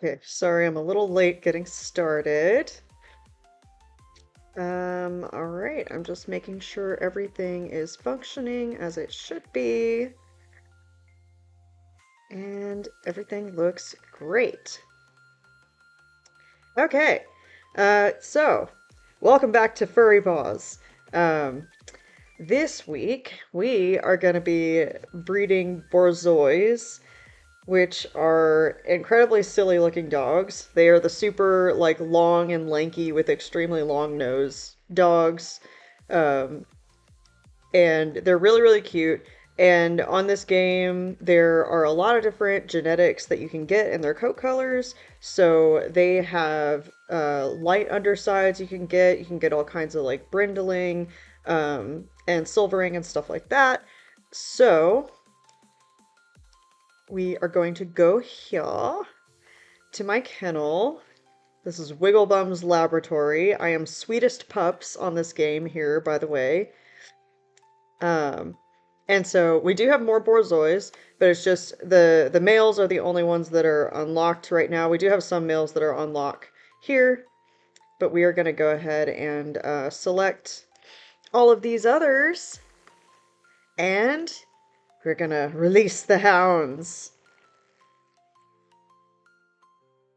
Okay, sorry, I'm a little late getting started. All right, I'm just making sure everything is functioning as it should be, and everything looks great. Okay, so welcome back to Furry-Paws. Um, this week we are going to be breeding Borzois, which are incredibly silly looking dogs. They are the super like long and lanky with extremely long nose dogs. Um, and they're really, really cute. And on this game, there are a lot of different genetics that you can get in their coat colors. So they have light undersides you can get. You can get all kinds of like brindling and silvering and stuff like that. So we are going to go here to my kennel. This is Wigglebums Laboratory. I am sweetest pups on this game here, by the way. Um, and so we do have more Borzois, but it's just the males are the only ones that are unlocked right now. We do have some males that are unlocked here, but we are going to go ahead and select all of these others, and we're going to release the hounds.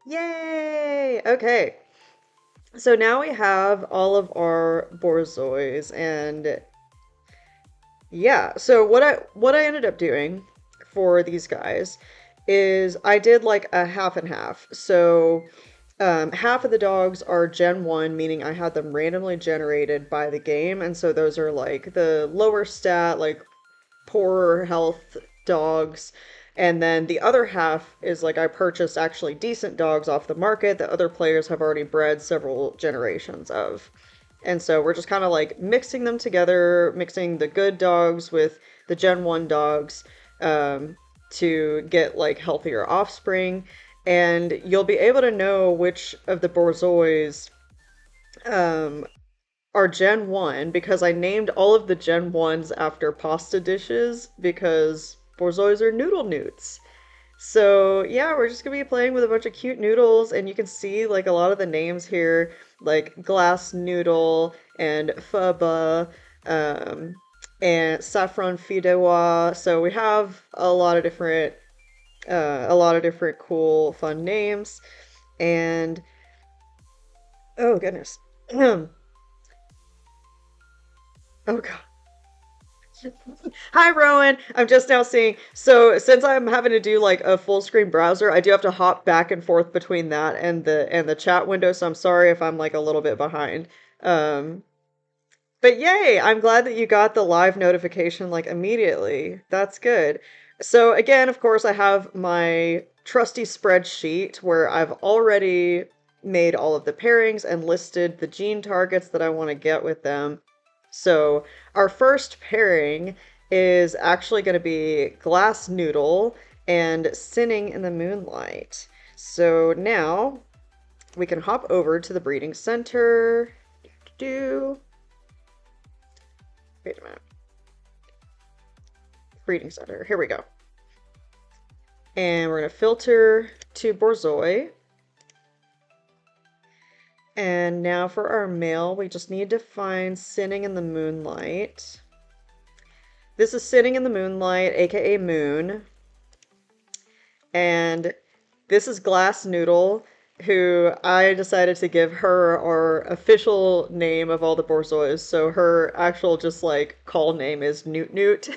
Yay! Okay. So now we have all of our Borzois, and yeah, so what I ended up doing for these guys is I did like a half and half. So half of the dogs are Gen 1, meaning I had them randomly generated by the game, and so those are like the lower stat, like poorer health dogs. And then the other half is like I purchased actually decent dogs off the market that other players have already bred several generations of. And so we're just kind of like mixing them together, mixing the good dogs with the Gen 1 dogs to get like healthier offspring. And you'll be able to know which of the Borzois um, are Gen 1 because I named all of the Gen 1s after pasta dishes because Borzois are noodle newts. So yeah, we're just gonna be playing with a bunch of cute noodles, and you can see like a lot of the names here, like glass noodle and faba, um, and saffron fidewa. So we have a lot of different cool, fun names, and oh goodness, oh god. Hi, Rowan. I'm just now seeing. So, since I'm having to do like a full screen browser, I do have to hop back and forth between that and the chat window. So I'm sorry if I'm like a little bit behind. Um, but yay! I'm glad that you got the live notification like immediately. That's good. So again, of course, I have my trusty spreadsheet where I've already made all of the pairings and listed the gene targets that I want to get with them. So our first pairing is actually going to be Glass Noodle and Sinning in the Moonlight. So now we can hop over to the breeding center. Do wait a minute. Breeding center. Here we go. And we're going to filter to Borzoi. And now for our male, we just need to find Sinning in the Moonlight. This is Sinning in the Moonlight, aka Moon. And this is Glass Noodle, who I decided to give her our official name of all the Borzois. So her actual just like call name is Newt Newt.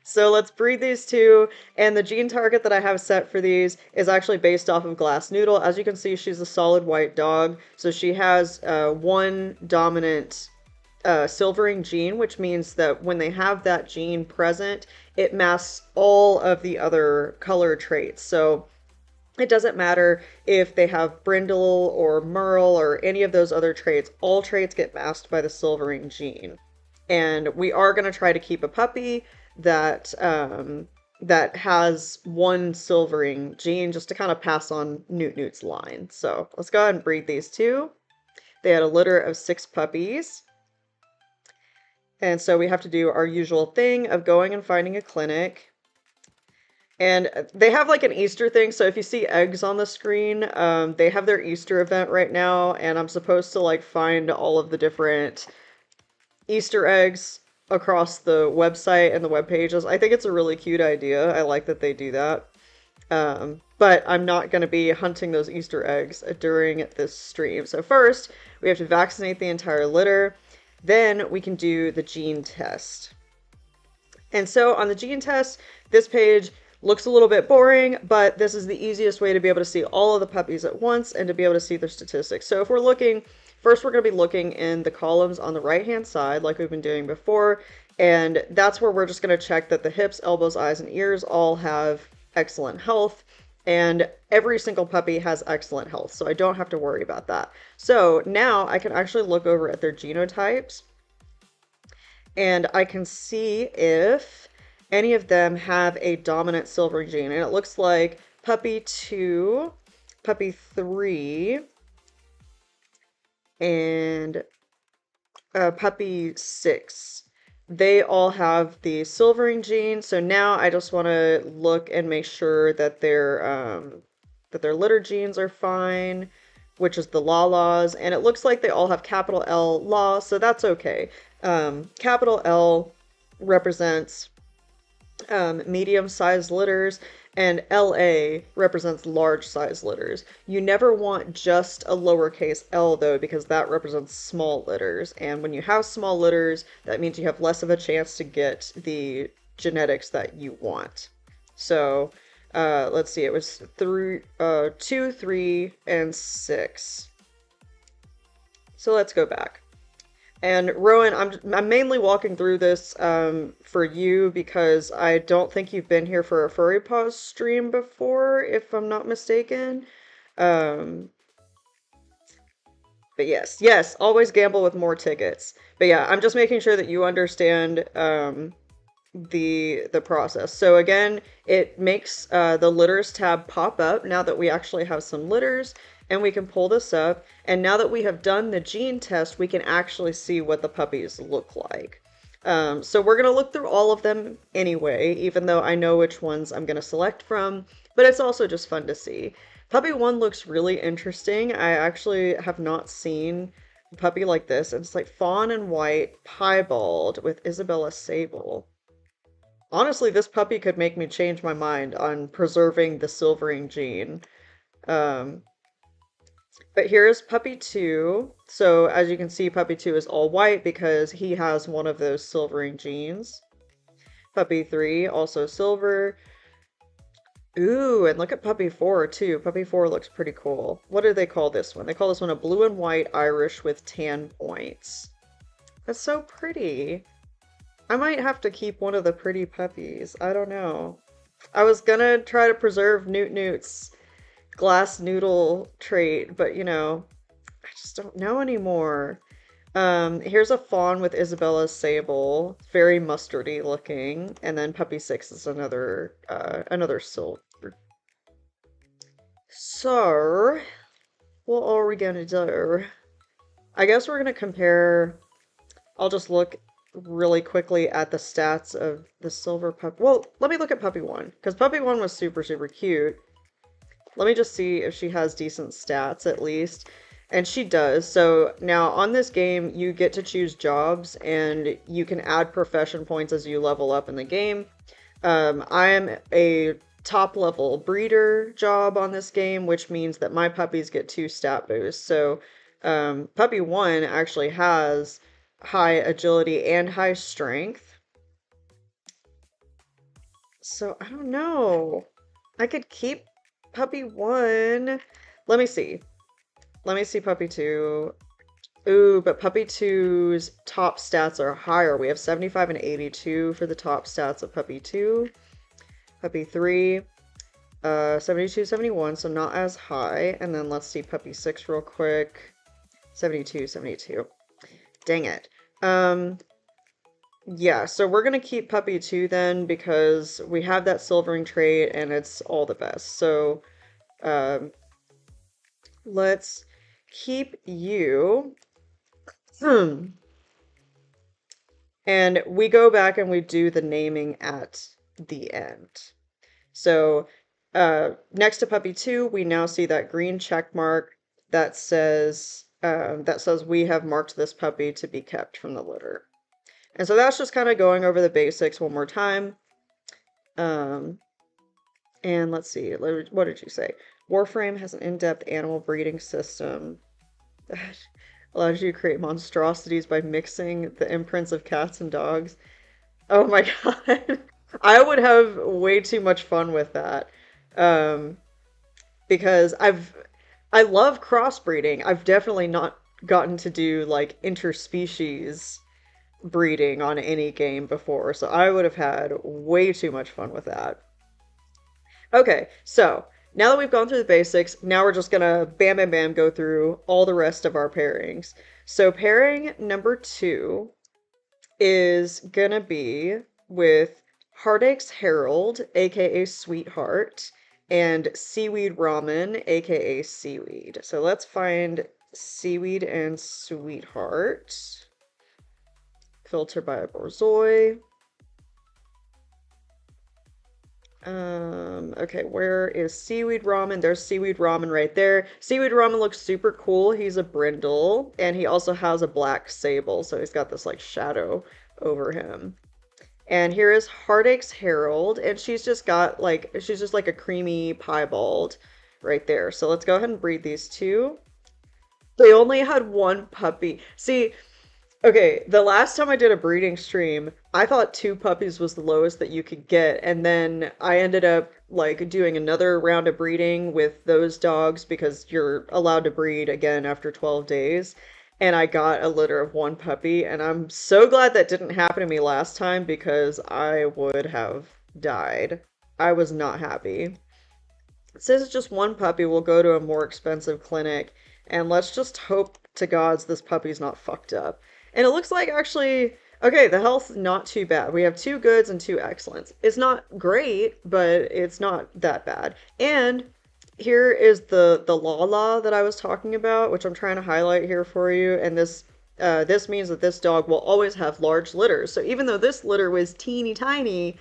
So let's breed these two, and the gene target that I have set for these is actually based off of Glass Noodle. As you can see, she's a solid white dog, so she has one dominant silvering gene, which means that when they have that gene present, it masks all of the other color traits. So it doesn't matter if they have brindle or merle or any of those other traits, all traits get masked by the silvering gene. And we are going to try to keep a puppy that has one silvering gene just to kind of pass on Newt Newt's line. So let's go ahead and breed these two. They had a litter of 6 puppies. And so we have to do our usual thing of going and finding a clinic. And they have like an Easter thing, so if you see eggs on the screen, they have their Easter event right now, and I'm supposed to like find all of the different Easter eggs across the website and the web pages. I think it's a really cute idea. I like that they do that. But I'm not going to be hunting those Easter eggs during this stream. So first, we have to vaccinate the entire litter. Then we can do the gene test. And so on the gene test, this page looks a little bit boring, but this is the easiest way to be able to see all of the puppies at once and to be able to see their statistics. So if we're looking, first we're going to be looking in the columns on the right-hand side like we've been doing before, and that's where we're just going to check that the hips, elbows, eyes, and ears all have excellent health, and every single puppy has excellent health, so I don't have to worry about that. So now I can actually look over at their genotypes, and I can see if any of them have a dominant silvering gene. And it looks like puppy 2, puppy 3, and puppy 6. They all have the silvering gene. So now I just want to look and make sure that their litter genes are fine, which is the laws, and it looks like they all have capital L law, so that's okay. Capital L represents medium-sized litters, and LA represents large-sized litters. You never want just a lowercase l, though, because that represents small litters, and when you have small litters, that means you have less of a chance to get the genetics that you want. So, let's see, it was 2, 3, and 6. So let's go back. And Rowan, I'm mainly walking through this for you because I don't think you've been here for a Furry-Paws stream before, if I'm not mistaken. Um, but yes, always gamble with more tickets. But yeah, I'm just making sure that you understand the process. So again, it makes the litters tab pop up now that we actually have some litters, and we can pull this up, and now that we have done the gene test, we can actually see what the puppies look like. So we're going to look through all of them anyway, even though I know which ones I'm going to select from, but it's also just fun to see. Puppy 1 looks really interesting. I actually have not seen a puppy like this. It's like fawn and white, piebald with Isabella Sable. Honestly, this puppy could make me change my mind on preserving the silvering gene. Um, but here's puppy 2. So as you can see, puppy 2 is all white because he has one of those silvering genes. Puppy 3, also silver. Ooh, and look at puppy 4 too. Puppy 4 looks pretty cool. What do they call this one? They call this one a blue and white Irish with tan points. That's so pretty. I might have to keep one of the pretty puppies. I don't know. I was gonna try to preserve Newt Newt's glass noodle trait, but you know, I just don't know anymore. Here's a fawn with Isabella's Sable, very mustardy looking, and then puppy 6 is another silver. So, what are we gonna do? I guess we're gonna compare. I'll just look really quickly at the stats of the silver puppy. Well, let me look at puppy 1, because puppy 1 was super cute. Let me just see if she has decent stats at least. And she does. So now on this game, you get to choose jobs and you can add profession points as you level up in the game. I am a top level breeder job on this game, which means that my puppies get 2 stat boosts. So puppy 1 actually has high agility and high strength. So I don't know. I could keep puppy 1. Let me see. Let me see puppy 2. Ooh, but puppy 2's top stats are higher. We have 75 and 82 for the top stats of puppy 2. Puppy 3, 72, 71, so not as high. And then let's see puppy 6 real quick. 72, 72. Dang it. Yeah, so we're gonna keep puppy 2 then because we have that silvering trait and it's all the best. So, let's keep you. And we go back and we do the naming at the end. So next to puppy 2, we now see that green check mark that says we have marked this puppy to be kept from the litter. And so that's just kind of going over the basics one more time. Um, and let's see, what did you say? Warframe has an in-depth animal breeding system that allows you to create monstrosities by mixing the imprints of cats and dogs. Oh my God. I would have way too much fun with that. Um, because I love crossbreeding. I've definitely not gotten to do like interspecies breeding on any game before, so I would have had way too much fun with that. Okay, so now that we've gone through the basics, now we're just gonna bam bam bam go through all the rest of our pairings. So pairing number 2 is gonna be with Heartache's Herald, aka Sweetheart, and Seaweed Ramen, aka Seaweed. So let's find Seaweed and Sweetheart. Filter by Borzois. Okay, where is Seaweed Ramen? There's Seaweed Ramen right there. Seaweed Ramen looks super cool. He's a brindle, and he also has a black sable, so he's got this like shadow over him. And here is Heartache's Herald, and she's just like a creamy piebald right there. So let's go ahead and breed these two. They only had one puppy. See, okay, the last time I did a breeding stream, I thought 2 puppies was the lowest that you could get, and then I ended up like doing another round of breeding with those dogs because you're allowed to breed again after 12 days. And I got a litter of 1 puppy, and I'm so glad that didn't happen to me last time because I would have died. I was not happy. Since it's just 1 puppy, we'll go to a more expensive clinic, and let's just hope to gods this puppy's not fucked up. And it looks like actually, okay, the health's not too bad. We have 2 goods and 2 excellents. It's not great, but it's not that bad. And here is the Lala that I was talking about, which I'm trying to highlight here for you. And this means that this dog will always have large litters. So even though this litter was teeny tiny,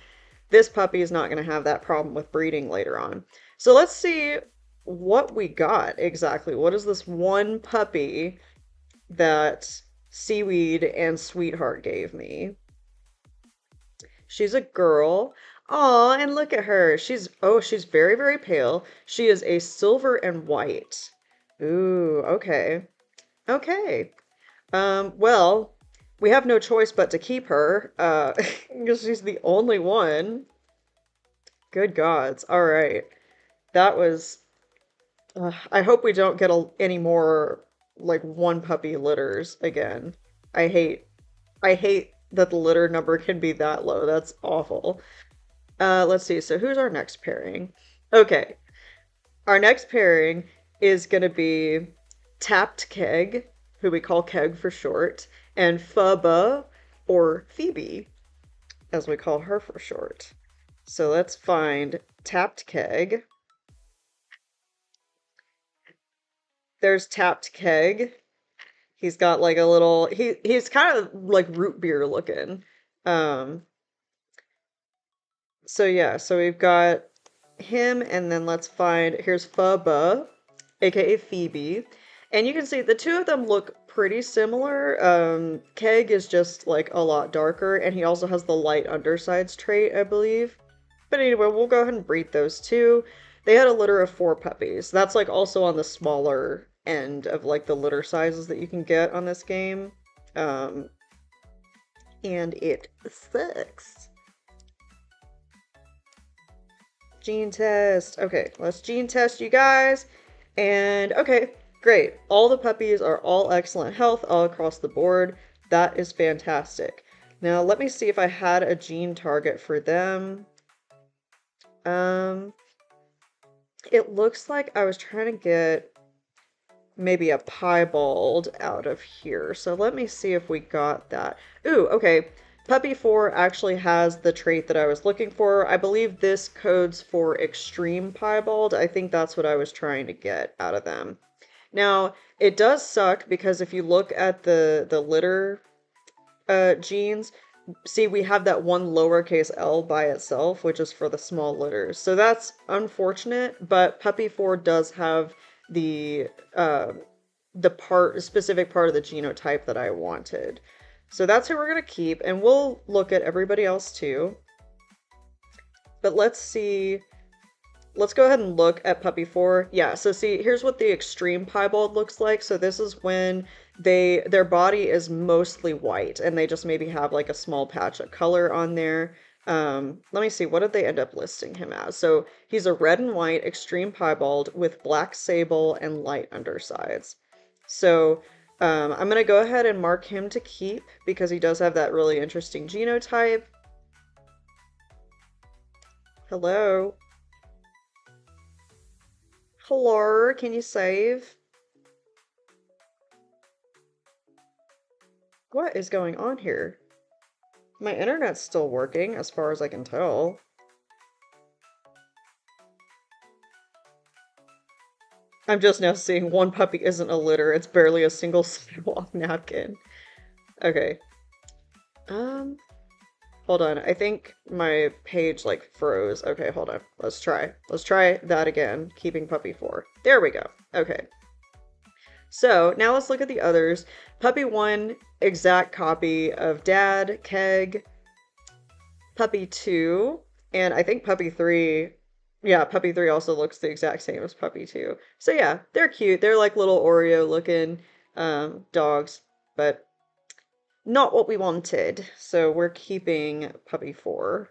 this puppy is not going to have that problem with breeding later on. So let's see what we got exactly. What is this 1 puppy that Seaweed and Sweetheart gave me? She's a girl. Aw, and look at her. She's very, very pale. She is a silver and white. Ooh, okay. Okay. Well, we have no choice but to keep her, because she's the only one. Good gods. All right. That was, I hope we don't get any more, like, 1 puppy litters again. I hate, I hate that the litter number can be that low. That's awful. Let's see. So who's our next pairing? Okay. Our next pairing is going to be Tapped Keg, who we call Keg for short, and Phoebe, or Phoebe, as we call her for short. So let's find Tapped Keg. There's Tapped Keg. He's got like a little he's kind of like root beer looking. Um so yeah, so we've got him, and then let's find here's Phoebe, aka Phoebe. And you can see the 2 of them look pretty similar. Keg is just like a lot darker, and he also has the light undersides trait, I believe. But anyway, we'll go ahead and breed those 2. They had a litter of 4 puppies. That's like also on the smaller end of like the litter sizes that you can get on this game. And it sucks. Gene test. Okay, let's gene test you guys. And okay, great. All the puppies are all excellent health all across the board. That is fantastic. Now let me see if I had a gene target for them. It looks like I was trying to get maybe a piebald out of here. So let me see if we got that. Ooh, okay. Puppy 4 actually has the trait that I was looking for. I believe this codes for extreme piebald. I think that's what I was trying to get out of them. Now, it does suck because if you look at the litter genes, see, we have that one lowercase l by itself, which is for the small litters. So that's unfortunate, but puppy 4 does have the uh, specific part of the genotype that I wanted. So that's who we're gonna keep, and we'll look at everybody else too. But let's see. Let's go ahead and look at puppy 4. Yeah, so see, here's what the extreme piebald looks like. So this is when their body is mostly white and they just maybe have like a small patch of color on there. Let me see, what did they end up listing him as? So he's a red and white extreme piebald with black sable and light undersides. So I'm gonna go ahead and mark him to keep because he does have that really interesting genotype. Hello. Hello, can you save? What is going on here? My internet's still working, as far as I can tell. I'm just now seeing one puppy isn't a litter. It's barely a single sidewalk napkin. Okay. Um, Hold on. I think my page like froze. Okay, hold on. Let's try. Let's try that again. Keeping puppy 4. There we go. Okay. So now let's look at the others. Puppy 1, exact copy of Dad, Keg. Puppy 2, and I think puppy 3, yeah, puppy 3 also looks the exact same as puppy 2. So yeah, they're cute. They're like little Oreo looking dogs, but not what we wanted. So we're keeping puppy 4.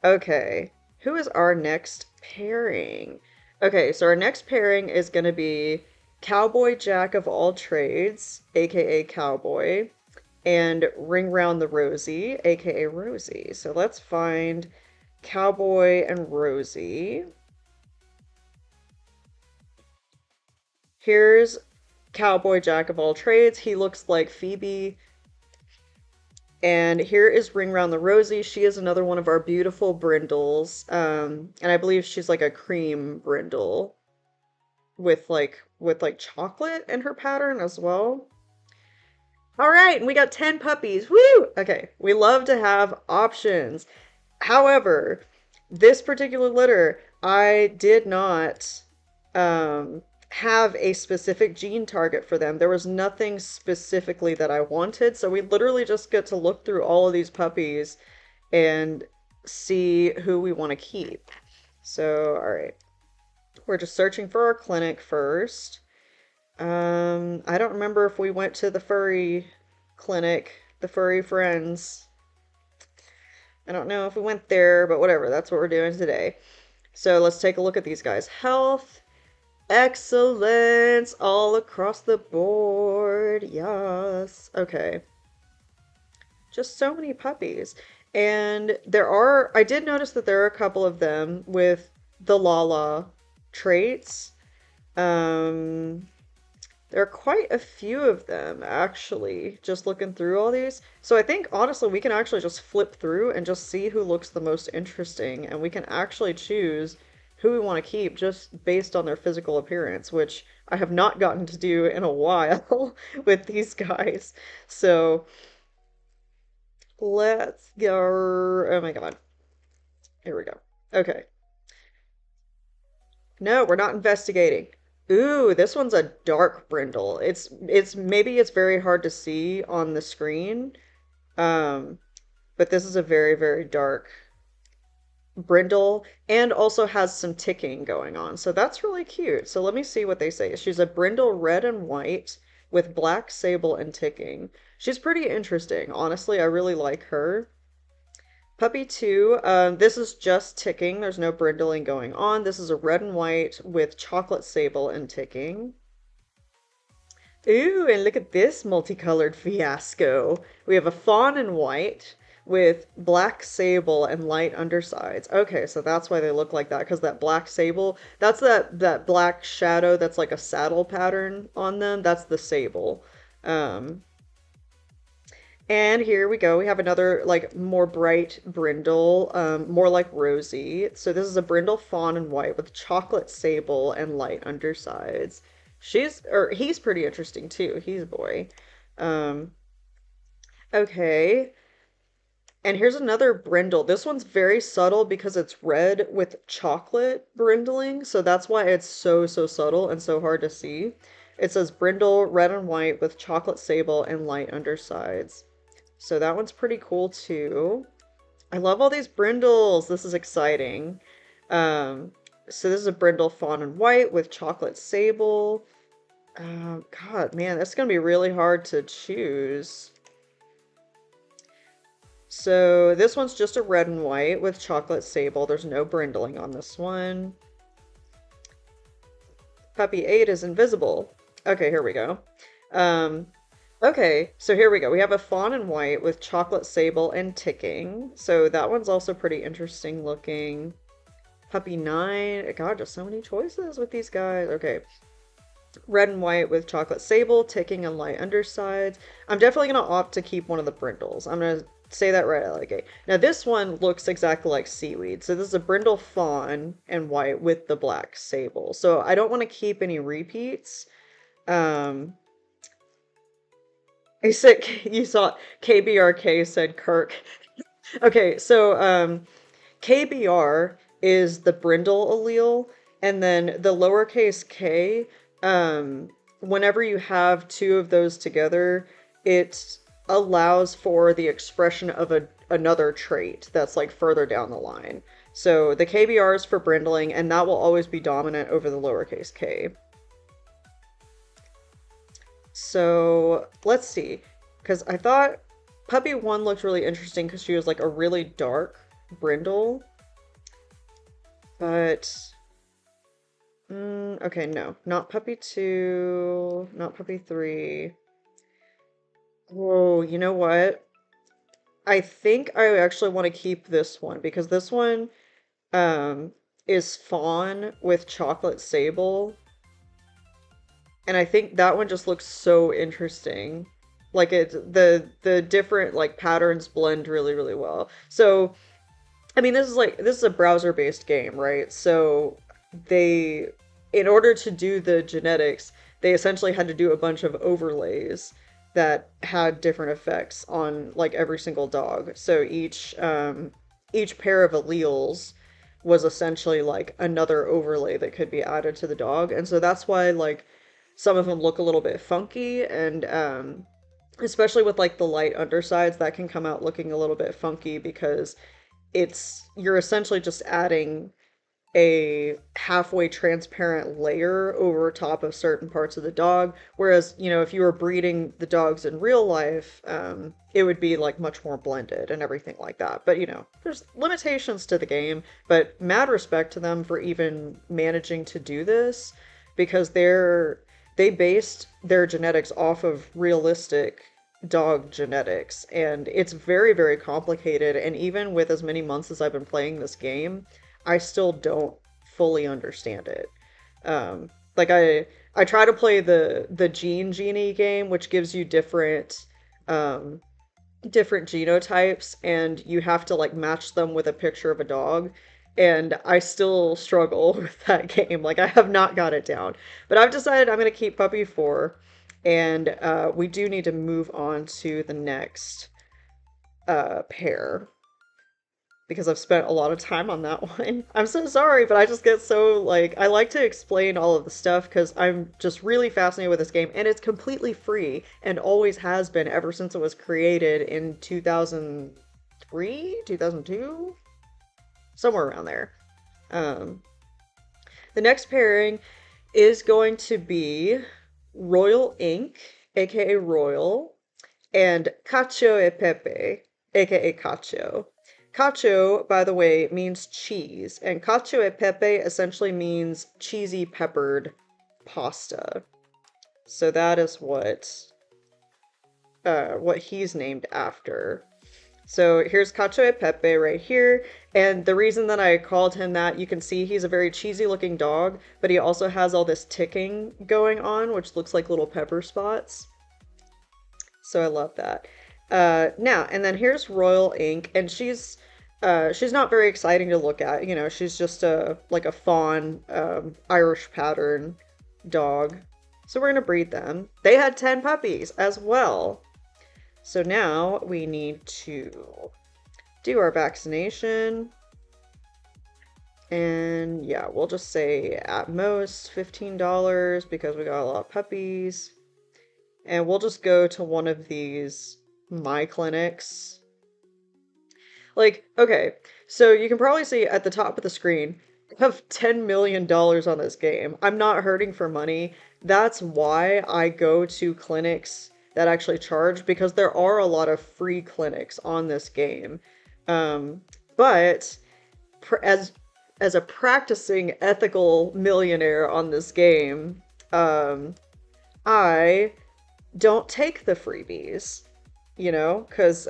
Okay, who is our next pairing? Okay, so our next pairing is going to be Cowboy Jack of all trades, aka Cowboy, and Ring Round the Rosie, aka Rosie. So let's find Cowboy and Rosie. Here's Cowboy Jack of all trades. He looks like Phoebe. And here is Ring Round the Rosie. She is another one of our beautiful brindles. And I believe she's like a cream brindle with like chocolate in her pattern as well. All right, and we got 10 puppies. Woo! Okay, we love to have options. However, this particular litter, I did not have a specific gene target for them. There was nothing specifically that I wanted, so we literally just get to look through all of these puppies and see who we want to keep. So, all right. We're just searching for our clinic first. I don't remember if we went to the furry clinic, the furry friends. I don't know if we went there, but whatever, that's what we're doing today. So let's take a look at these guys. Health, excellence, all across the board. Yes. Okay. Just so many puppies. And I did notice that there are a couple of them with the Lala traits. There are quite a few of them, actually, just looking through all these. So I think, honestly, we can actually just flip through and just see who looks the most interesting, and we can actually choose who we want to keep just based on their physical appearance, which I have not gotten to do in a while with these guys. So let's go. Oh my God. Here we go. Okay. No, we're not investigating. Ooh, this one's a dark brindle. It's maybe it's very hard to see on the screen. Um, but this is a very, very dark brindle and also has some ticking going on. So that's really cute. So let me see what they say. She's a brindle red and white with black sable and ticking. She's pretty interesting. Honestly, I really like her. Puppy 2, this is just ticking. There's no brindling going on. This is a red and white with chocolate sable and ticking. Ooh, and look at this multicolored fiasco. We have a fawn and white with black sable and light undersides. Okay, so that's why they look like that, because that black sable, that's that black shadow that's like a saddle pattern on them. That's the sable. And here we go. We have another like more bright brindle, more like Rosie. So this is a brindle fawn and white with chocolate sable and light undersides. He's pretty interesting too. He's a boy. Um, Okay. And here's another brindle. This one's very subtle because it's red with chocolate brindling, so that's why it's so subtle and so hard to see. It says brindle, red and white with chocolate sable and light undersides. So that one's pretty cool too. I love all these brindles. This is exciting. Um, so this is a brindle fawn and white with chocolate sable. God, man, that's gonna be really hard to choose. So this one's just a red and white with chocolate sable. There's no brindling on this one. Puppy 8 is invisible. Okay, here we go. Um, okay, so here we go. We have a fawn and white with chocolate sable and ticking. So that one's also pretty interesting looking. Puppy 9. God, just so many choices with these guys. Okay. Red and white with chocolate sable, ticking and light undersides. I'm definitely going to opt to keep one of the brindles. I'm going to say that right out of the gate. Now this one looks exactly like seaweed. So this is a brindle fawn and white with the black sable. So I don't want to keep any repeats. Um, I said, you saw KBRK said Kirk. Okay, so KBR is the brindle allele, and then the lowercase k, whenever you have two of those together, it allows for the expression of another trait that's like further down the line. So the KBR is for brindling, and that will always be dominant over the lowercase k. So let's see, because I thought Puppy 1 looked really interesting because she was like a really dark brindle. But, okay, no. Not Puppy 2, not Puppy 3. Whoa, you know what? I think I actually want to keep this one because this one um, is fawn with chocolate sable. And I think that one just looks so interesting. Like the different like patterns blend really well. So I mean, this is a browser-based game, right? So they, in order to do the genetics, they essentially had to do a bunch of overlays that had different effects on like every single dog. So each pair of alleles was essentially like another overlay that could be added to the dog. And so that's why like some of them look a little bit funky and especially with like the light undersides that can come out looking a little bit funky because you're essentially just adding a halfway transparent layer over top of certain parts of the dog. Whereas, you know, if you were breeding the dogs in real life, it would be like much more blended and everything like that. But, you know, there's limitations to the game, but mad respect to them for even managing to do this because they based their genetics off of realistic dog genetics and it's very complicated, and even with as many months as I've been playing this game I still don't fully understand it. Like I try to play the Gene Genie game, which gives you um different genotypes and you have to like match them with a picture of a dog, and I still struggle with that game. Like I have not got it down. But I've decided I'm going to keep Puppy 4, and we do need to move on to the next pair because I've spent a lot of time on that one. I'm so sorry, but I just get so like I like to explain all of the stuff because I'm just really fascinated with this game, and it's completely free and always has been ever since it was created in 2003, 2002, somewhere around there. Um, the next pairing is going to be Royal Ink, aka Royal, and Cacio e Pepe, aka Cacio. Cacio, by the way, means cheese, and cacio e pepe essentially means cheesy peppered pasta. So that is what he's named after. So here's cacio e pepe right here, and the reason that I called him that, you can see he's a very cheesy looking dog, but he also has all this ticking going on, which looks like little pepper spots. So I love that. Now, and then here's Royal Ink, and she's not very exciting to look at. You know, she's just like a fawn, Irish pattern dog. So we're gonna breed them. They had 10 puppies as well. So now we need to do our vaccination. And yeah, we'll just say at most $15 because we got a lot of puppies. And we'll just go to one of these My Clinics. Like, okay, so you can probably see at the top of the screen, I have $10 million on this game. I'm not hurting for money. That's why I go to clinics that actually charge because there are a lot of free clinics on this game. Um, but as a practicing ethical millionaire on this game, I don't take the freebies, because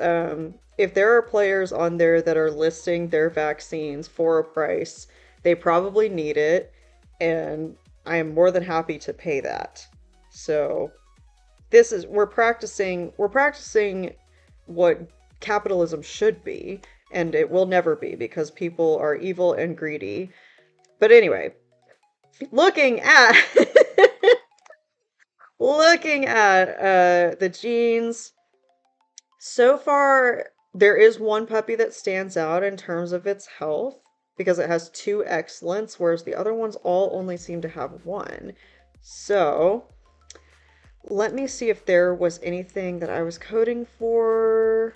if there are players on there that are listing their vaccines for a price, they probably need it, and I am more than happy to pay that. So we're practicing what capitalism should be, and it will never be because people are evil and greedy. But anyway, looking at looking at the genes, so far there is one puppy that stands out in terms of its health because it has two excellence, whereas the other ones all only seem to have one. So let me see if there was anything that I was coding for.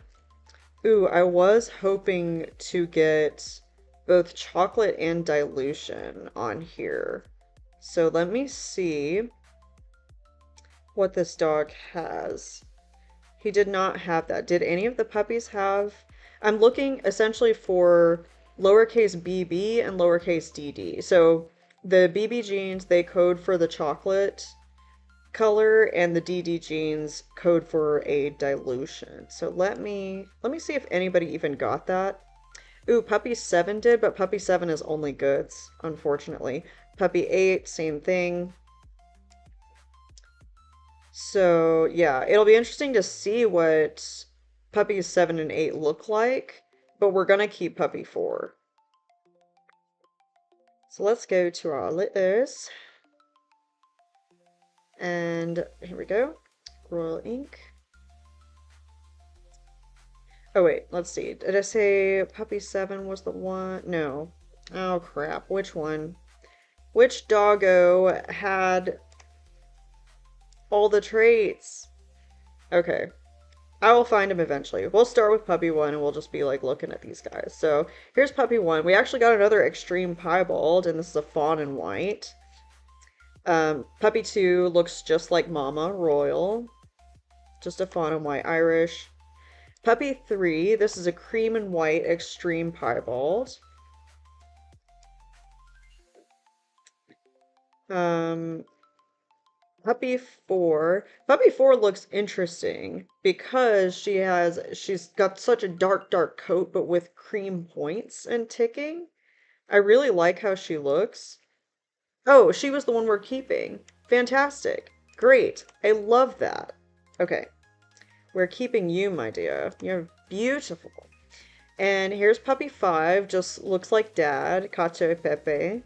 Ooh, I was hoping to get both chocolate and dilution on here. So let me see what this dog has. He did not have that. Did any of the puppies have? I'm looking essentially for lowercase bb and lowercase dd. So the bb genes, they code for the chocolate color, and the DD genes code for a dilution. So let me see if anybody even got that. Ooh, Puppy 7 did, but Puppy 7 is only goods, unfortunately. Puppy 8, same thing. So yeah, it'll be interesting to see what Puppies 7 and 8 look like, but we're gonna keep Puppy 4. So let's go to our litters. And here we go. Royal ink. Oh wait, let's see. Did I say Puppy 7 was the one? No. Oh crap, which one? Which doggo had all the traits? Okay. I will find him eventually. We'll start with Puppy 1 and we'll just be like looking at these guys. So here's Puppy 1. We actually got another extreme piebald, and this is a fawn and white. Puppy 2 looks just like Mama, Royal. Just a fawn and white Irish. Puppy 3, this is a cream and white extreme piebald. Puppy 4. Puppy 4 looks interesting because she's got such a dark coat, but with cream points and ticking. I really like how she looks. Oh, she was the one we're keeping. Fantastic. Great. I love that. Okay. We're keeping you, my dear. You're beautiful. And here's Puppy 5. Just looks like Dad. Cacio e Pepe.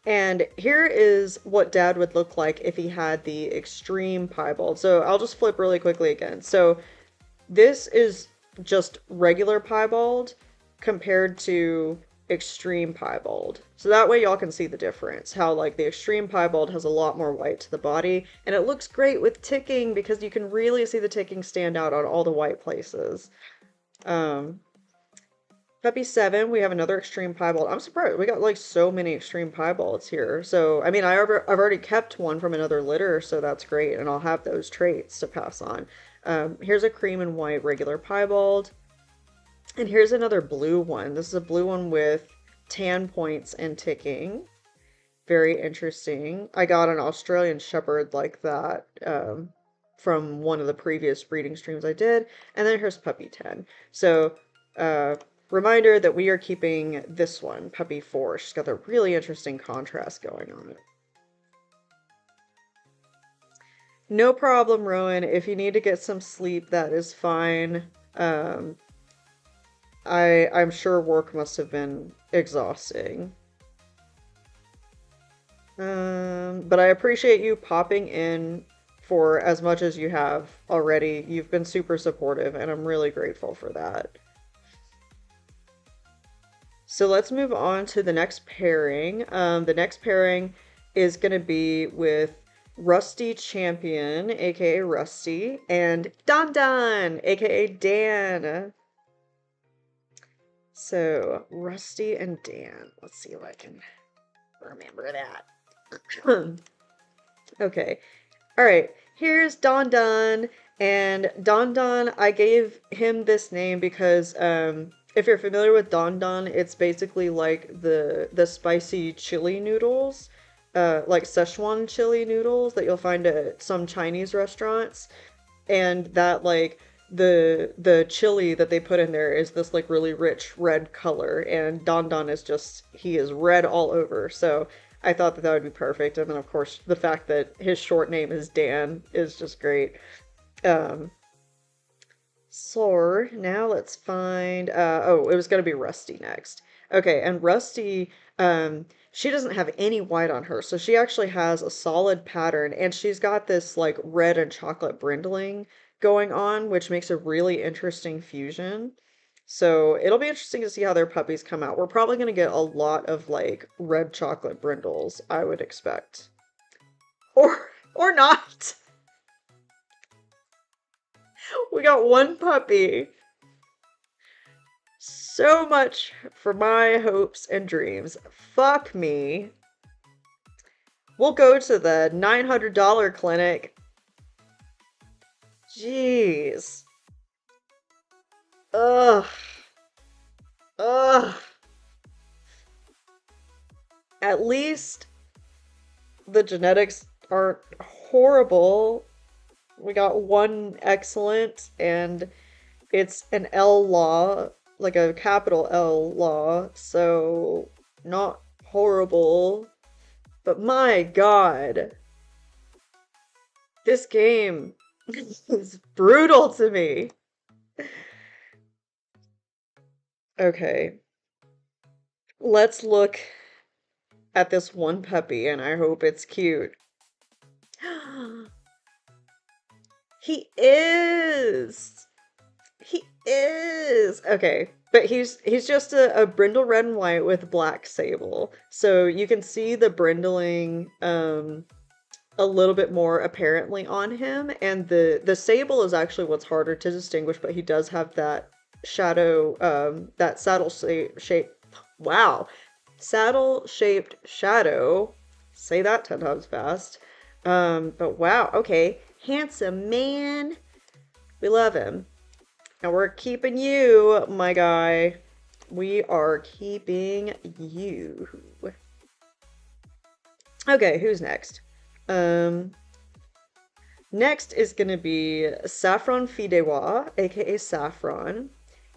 And here is what Dad would look like if he had the extreme piebald. So I'll just flip really quickly again. So this is just regular piebald compared to extreme piebald. So that way y'all can see the difference. How like the extreme piebald has a lot more white to the body, and it looks great with ticking because you can really see the ticking stand out on all the white places. Puppy 7, we have another extreme piebald. I'm surprised. We got like so many extreme piebalds here. So, I mean, I've already kept one from another litter, so that's great. And I'll have those traits to pass on. Here's a cream and white regular piebald. And here's another blue one. This is a blue one with tan points and ticking. Very interesting. I got an Australian Shepherd like that from one of the previous breeding streams I did. And then here's Puppy 10. So, reminder that we are keeping this one, Puppy 4. She's got a really interesting contrast going on. No problem, Rowan. If you need to get some sleep, that is fine. I'm sure work must have been exhausting. But I appreciate you popping in for as much as you have already. You've been super supportive, and I'm really grateful for that. So let's move on to the next pairing. The next pairing is going to be with Rusty Champion, aka Rusty, and Don Don, aka Dan. So Rusty and Dan. Let's see if I can remember that. Okay. All right. Here's Don Don. And Don Don, I gave him this name because if you're familiar with Don Don, it's basically like the spicy chili noodles, like Szechuan chili noodles that you'll find at some Chinese restaurants. And that like the chili that they put in there is this like really rich red color, and Don Don is just he is red all over. So I thought that that would be perfect. And then of course the fact that his short name is Dan is just great. Um, so now let's find oh, it was gonna be Rusty next. Okay, and Rusty, she doesn't have any white on her, so she actually has a solid pattern, and she's got this like red and chocolate brindling going on, which makes a really interesting fusion. So it'll be interesting to see how their puppies come out. We're probably gonna get a lot of like red chocolate brindles, I would expect. Or not. We got one puppy. So much for my hopes and dreams. Fuck me. We'll go to the $900 clinic. Jeez. Ugh. Ugh. At least the genetics aren't horrible. We got one excellent, and it's an L law, like a capital L law, so not horrible. But my God, this game is brutal to me. Okay, let's look at this one puppy, and I hope it's cute. He is! He is! Okay, but he's just a brindle red and white with black sable. So you can see the brindling a little bit more apparently on him, and the sable is actually what's harder to distinguish, but he does have that shadow, that saddle shape. Wow, saddle shaped shadow. Say that 10 times fast. But wow, okay, handsome man. We love him. And we're keeping you, my guy. We are keeping you. Okay, who's next? Um, Next is gonna be Saffron Fidewa, aka Saffron,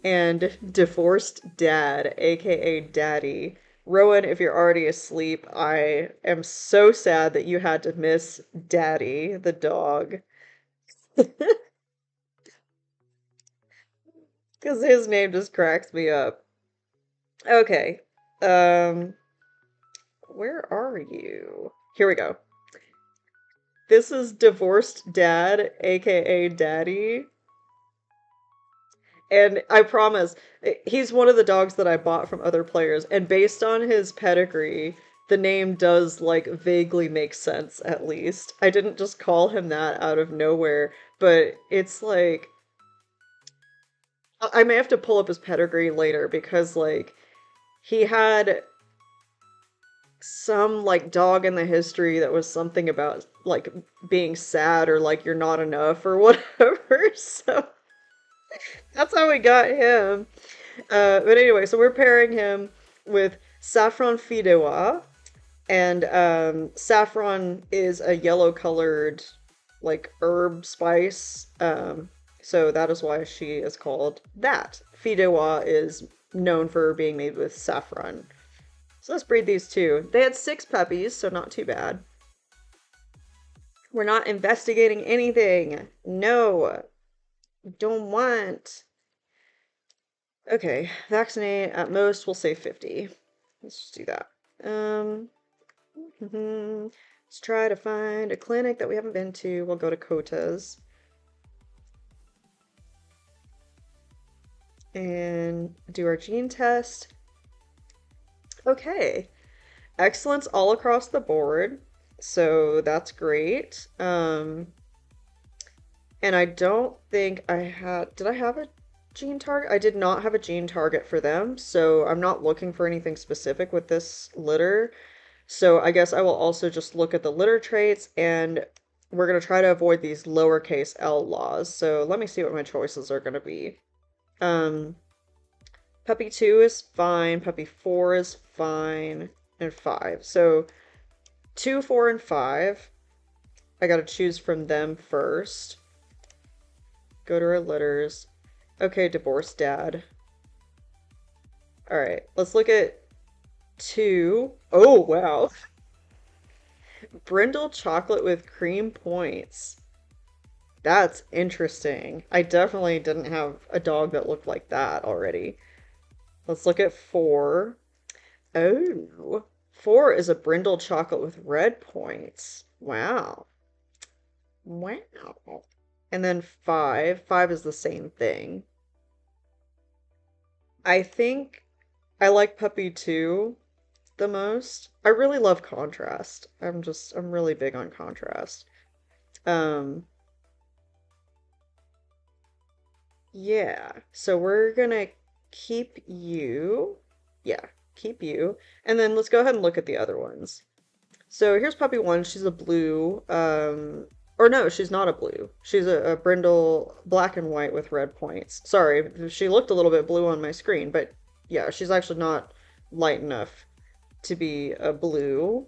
and Divorced Dad, aka Daddy. Rowan, if you're already asleep, I am so sad that you had to miss Daddy, the dog. Because his name just cracks me up. Okay. Um, where are you? Here we go. This is Divorced Dad, aka Daddy. And I promise, he's one of the dogs that I bought from other players. And based on his pedigree, the name does, like, vaguely make sense, at least. I didn't just call him that out of nowhere, but it's like. I may have to pull up his pedigree later because, like, he had some like dog in the history that was something about like being sad or like you're not enough or whatever. So that's how we got him. But anyway, so we're pairing him with Saffron Fidewa, and saffron is a yellow colored like herb spice. So that is why she is called that. Fidewa is known for being made with saffron. So let's breed these two. They had 6 puppies, so not too bad. We're not investigating anything. No. Don't want. Okay, vaccinate at most, we'll say 50. Let's just do that. Let's try to find a clinic that we haven't been to. We'll go to Kota's. And do our gene test. Okay. Excellence all across the board. So that's great. And I don't think I had, did I have a gene target? I did not have a gene target for them, so I'm not looking for anything specific with this litter. So I guess I will also just look at the litter traits, and we're going to try to avoid these lowercase l laws. So let me see what my choices are going to be. Um, Puppy 2 is fine, Puppy 4 is fine, and 5. So 2, 4, and 5, I got to choose from them first. Go to our litters. Okay, divorced dad. All right, let's look at 2. Oh, wow. Brindle chocolate with cream points. That's interesting. I definitely didn't have a dog that looked like that already. Let's look at 4. Oh, 4 is a brindle chocolate with red points. Wow. Wow. And then 5. 5 is the same thing. I think I like puppy 2 the most. I really love contrast. I'm really big on contrast. Um, yeah. So we're gonna keep you. Yeah, keep you. And then let's go ahead and look at the other ones. So here's puppy 1. She's a blue. Or no, she's not a blue. She's a brindle black and white with red points. Sorry, she looked a little bit blue on my screen, but yeah, she's actually not light enough to be a blue.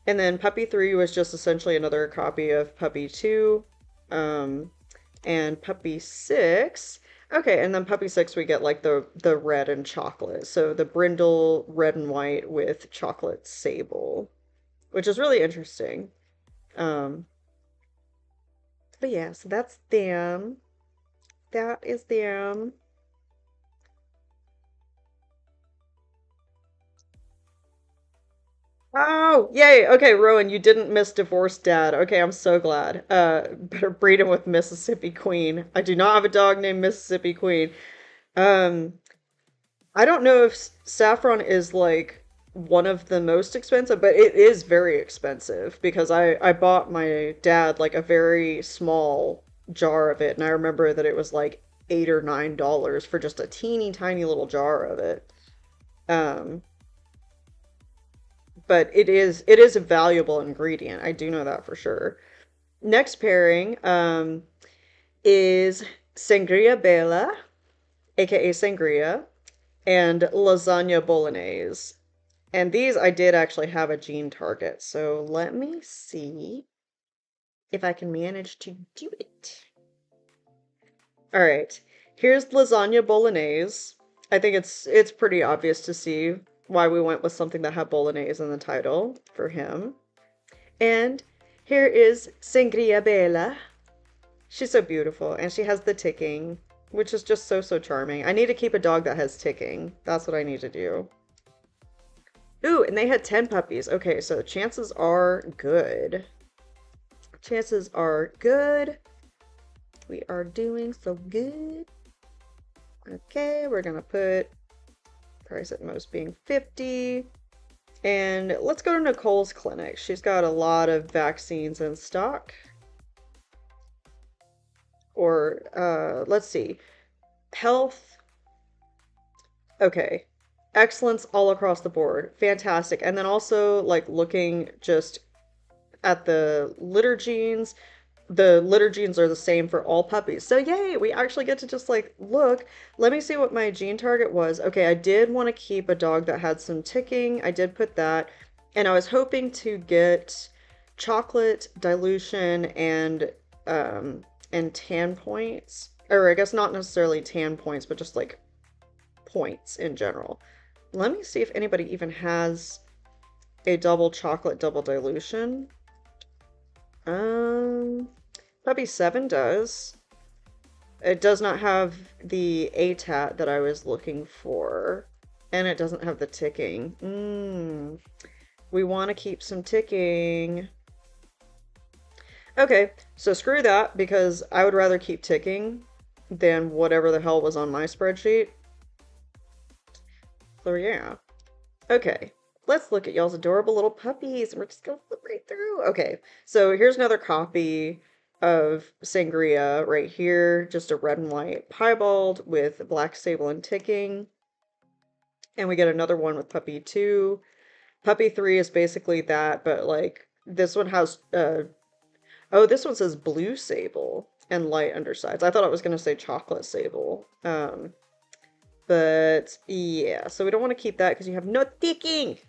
And then puppy 3 was just essentially another copy of puppy 2. And puppy 6. Okay, and then puppy 6 we get like the red and chocolate. So the brindle red and white with chocolate sable, which is really interesting. Um, but yeah, so that's them. That is them. Oh, yay. Okay, Rowan, you didn't miss divorced dad. Okay, I'm so glad. Better breed him with Mississippi Queen. I do not have a dog named Mississippi Queen. Um, I don't know if saffron is like one of the most expensive, but it is very expensive because I bought my dad like a very small jar of it, and I remember that it was like $8 or $9 for just a teeny tiny little jar of it. Um, but it is a valuable ingredient. I do know that for sure. Next pairing is Sangria Bella, aka Sangria, and Lasagna Bolognese. And these I did actually have a gene target, so let me see if I can manage to do it. All right, here's lasagna bolognese. I think it's pretty obvious to see why we went with something that had bolognese in the title for him. And here is Sangria Bella. She's so beautiful, and she has the ticking, which is just so, so charming. I need to keep a dog that has ticking. That's what I need to do. Ooh, and they had 10 puppies. Okay, so chances are good. Chances are good. We are doing so good. Okay, we're gonna put price at most being 50. And let's go to Nicole's clinic. She's got a lot of vaccines in stock. Or, let's see. Health. Okay. Excellence all across the board. Fantastic. And then also, like, looking just at the litter genes are the same for all puppies. So yay, we actually get to just like look. Let me see what my gene target was. Okay, I did want to keep a dog that had some ticking. I did put that. And I was hoping to get chocolate dilution and tan points. Or I guess not necessarily tan points, but just like points in general. Let me see if anybody even has a double chocolate double dilution. Puppy 7 does. It does not have the ATAT that I was looking for. And it doesn't have the ticking. We want to keep some ticking. Okay, so screw that because I would rather keep ticking than whatever the hell was on my spreadsheet. So yeah. Okay, let's look at y'all's adorable little puppies. We're just gonna flip right through. Okay, so here's another copy of Sangria right here. Just a red and white piebald with black sable and ticking. And we get another one with puppy 2. Puppy 3 is basically that, but like this one has oh, this one says blue sable and light undersides. I thought it was gonna say chocolate sable. But yeah, so we don't want to keep that because you have no ticking.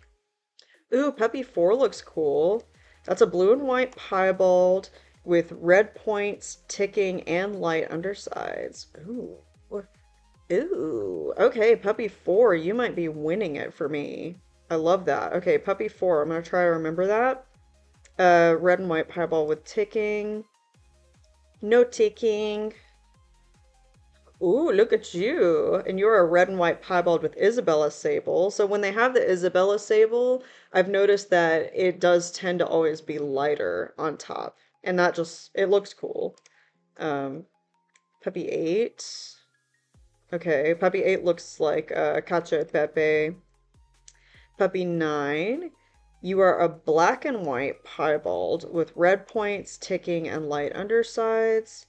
Ooh, puppy 4 looks cool. That's a blue and white piebald with red points, ticking, and light undersides. Ooh. Ooh. Okay, puppy 4, you might be winning it for me. I love that. Okay, puppy 4, I'm gonna try to remember that. Red and white piebald with ticking. No ticking. Ooh, look at you. And you're a red and white piebald with Isabella sable. So when they have the Isabella sable, I've noticed that it does tend to always be lighter on top. And that just, it looks cool. Puppy 8. Okay, puppy 8 looks like Cacio e Pepe. Puppy 9. You are a black and white piebald with red points, ticking, and light undersides.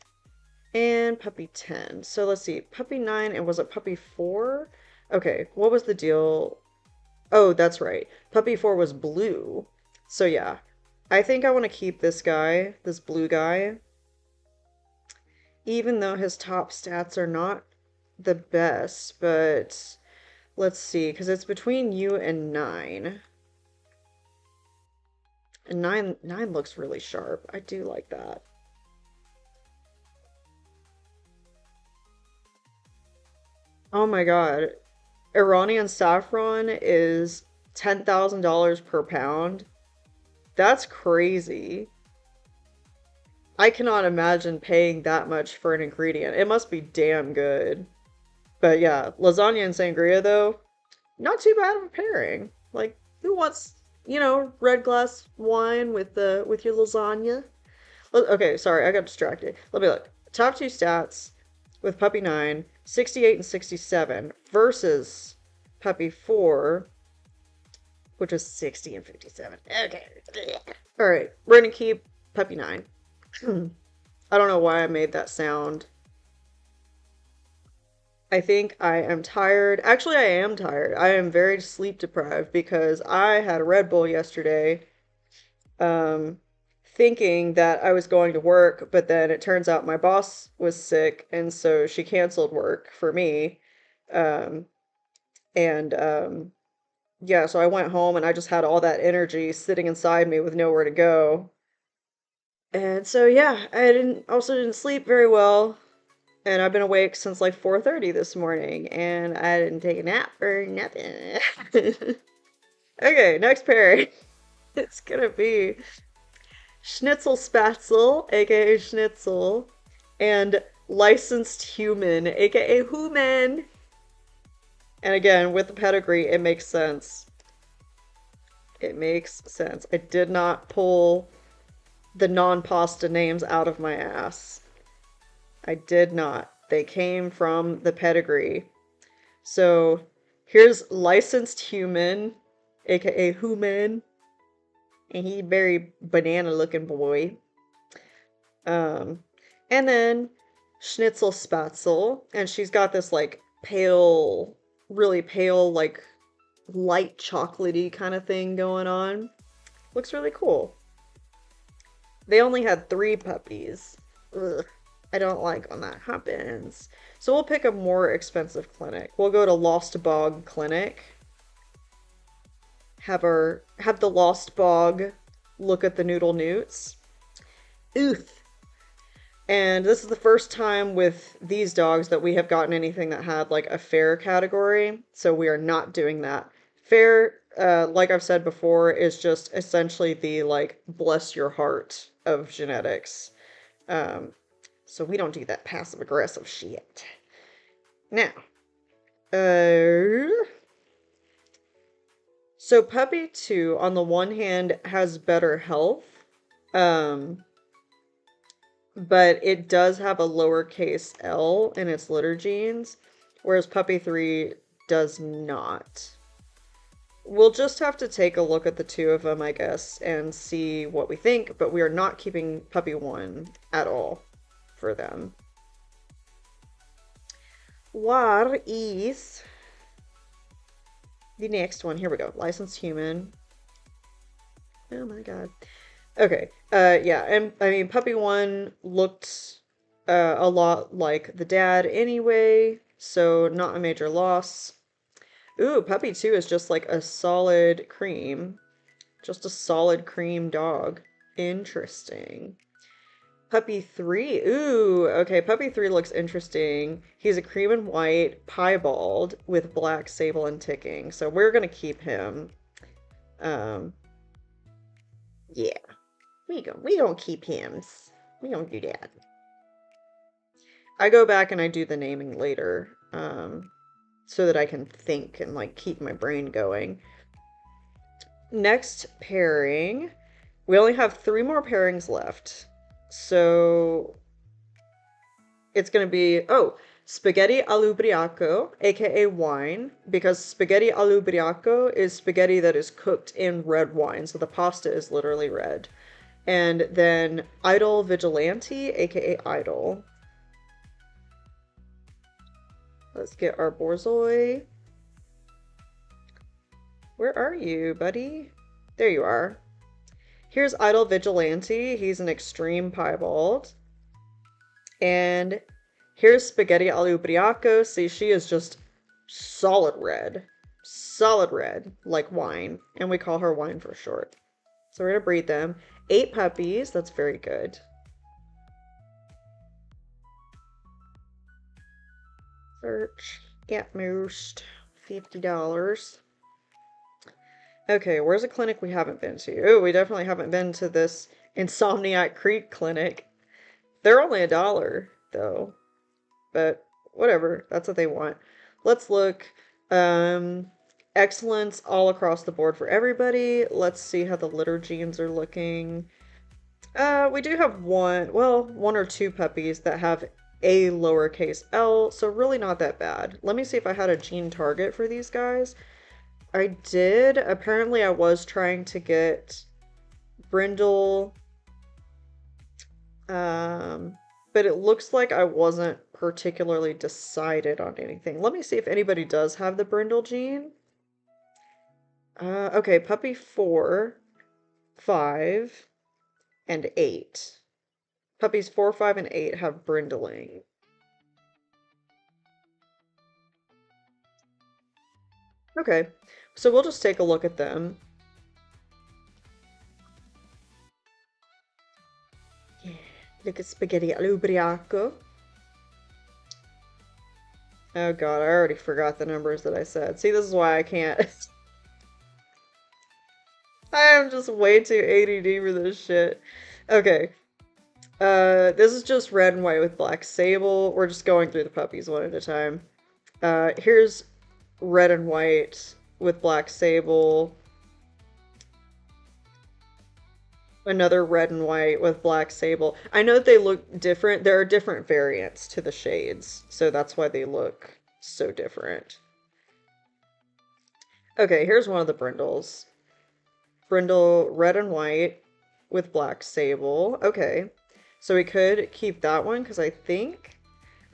And puppy 10. So let's see. Puppy 9, and was it puppy 4? Okay, what was the deal? Oh, that's right. Puppy 4 was blue. So yeah. I think I want to keep this guy, this blue guy, even though his top stats are not the best, but let's see, because it's between you and 9. And 9 looks really sharp. I do like that. Oh my god. Iranian saffron is $10,000 per pound. That's crazy. I cannot imagine paying that much for an ingredient. It must be damn good. But yeah, lasagna and sangria though, not too bad of a pairing. Like, who wants, red glass wine with your lasagna? Okay, sorry, I got distracted. Let me look. Top 2 stats with Puppy 9, 68 and 67 versus Puppy 4, which is 60 and 57. Okay. All right, we're gonna keep Puppy 9. I don't know why I made that sound. I think I am tired. Actually, I am tired. I am very sleep deprived because I had a Red Bull yesterday, um, thinking that I was going to work, but then it turns out my boss was sick, and so she canceled work for me. Um, and yeah, so I went home and I just had all that energy sitting inside me with nowhere to go. And so yeah, I didn't sleep very well. And I've been awake since like 4:30 this morning, and I didn't take a nap or nothing. Okay, next pairing. It's gonna be Schnitzel Spatzel, aka Schnitzel, and Licensed Human, aka Human. And again, with the pedigree, it makes sense. It makes sense. I did not pull the non-pasta names out of my ass. I did not. They came from the pedigree. So here's Licensed Human, aka Human. And he very banana looking boy. And then Schnitzel Spatzel. And she's got this like pale, really pale, like light chocolatey kind of thing going on. Looks really cool. They only had 3 puppies. Ugh. I don't like when that happens. So we'll pick a more expensive clinic. We'll go to Lost Bog Clinic. Have the Lost Bog look at the noodle newts. Oof. And this is the first time with these dogs that we have gotten anything that had like a fair category. So we are not doing that. Fair, like I've said before, is just essentially the like bless your heart of genetics. So we don't do that passive aggressive shit. Now, So puppy 2, on the one hand, has better health, um, but it does have a lowercase L in its litter genes, whereas puppy 3 does not. We'll just have to take a look at the two of them, I guess, and see what we think, but we are not keeping puppy 1 at all for them. Where is the next one? Here we go. Licensed human. Oh my god. Okay. Yeah, and I mean, puppy 1 looked a lot like the dad anyway, so not a major loss. Ooh, puppy 2 is just like a solid cream. Just a solid cream dog. Interesting. Puppy 3. Ooh, okay, puppy 3 looks interesting. He's a cream and white piebald with black sable and ticking. So we're gonna keep him. Um, yeah. We don't keep him. We don't do that. I go back and I do the naming later, so that I can think and like keep my brain going. Next pairing. We only have 3 more pairings left. So it's going to be, oh, spaghetti all'ubriaco, aka wine, because spaghetti all'ubriaco is spaghetti that is cooked in red wine, so the pasta is literally red. And then idol vigilante, aka idol. Let's get our Borzoi. Where are you, buddy? There you are. Here's idol vigilante. He's an extreme piebald. And here's spaghetti all'ubriaco. See, she is just solid red. Solid red, like wine. And we call her wine for short. So we're going to breed them. 8 puppies. That's very good. Search. At most $50. Okay, where's a clinic we haven't been to? Oh, we definitely haven't been to this Insomniac Creek clinic. They're only $1, though. But whatever, that's what they want. Let's look. Excellence all across the board for everybody. Let's see how the litter genes are looking. We do have one or two puppies that have a lowercase L, so really not that bad. Let me see if I had a gene target for these guys. I did. Apparently I was trying to get brindle, but it looks like I wasn't particularly decided on anything. Let me see if anybody does have the brindle gene. Okay, puppy 4, 5, and 8. Puppies 4, 5, and 8 have brindling. Okay, so we'll just take a look at them. Yeah, look at spaghetti all'ubriaco. Oh god, I already forgot the numbers that I said. See, this is why I can't. I am just way too ADD for this shit. Okay. This is just red and white with black sable. We're just going through the puppies one at a time. Here's red and white with black sable. Another red and white with black sable. I know that they look different. There are different variants to the shades, so that's why they look so different. Okay, here's one of the brindles. Brindle red and white with black sable. Okay, so we could keep that one because I think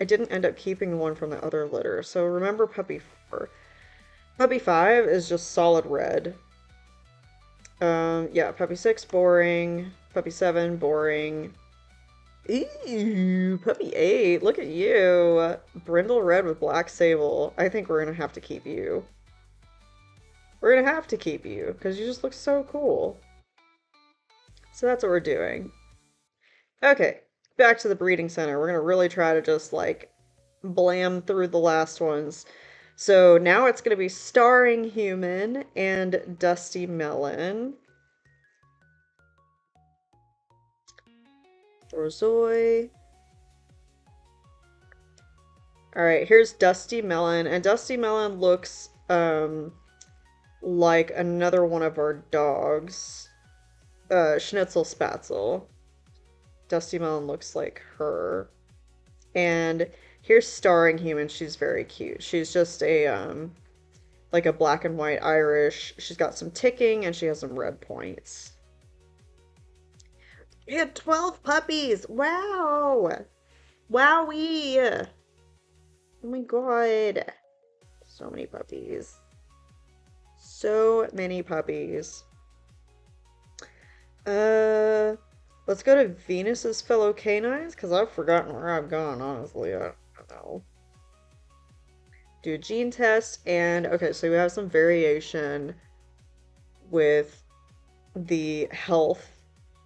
I didn't end up keeping the one from the other litter. So remember puppy 4. Puppy 5 is just solid red. Yeah, puppy 6, boring. Puppy 7, boring. Ew, puppy 8, look at you. Brindle red with black sable. I think we're gonna have to keep you. We're gonna have to keep you, because you just look so cool. So that's what we're doing. Okay, back to the breeding center. We're gonna really try to just, like, blam through the last ones. So now it's gonna be Starring Human and Dusty Melon. Borzois. Alright, here's Dusty Melon, and Dusty Melon looks, like another one of our dogs, Schnitzel Spatzel. Dusty Melon looks like her. And here's Starring Human. She's very cute. She's just a like a black and white Irish. She's got some ticking and she has some red points. We had 12 puppies. Wow. Wowee. Oh my god. So many puppies. So many puppies. Let's go to Venus's fellow canines because I've forgotten where I've gone, honestly. I don't know. Do a gene test, and okay, so we have some variation with the health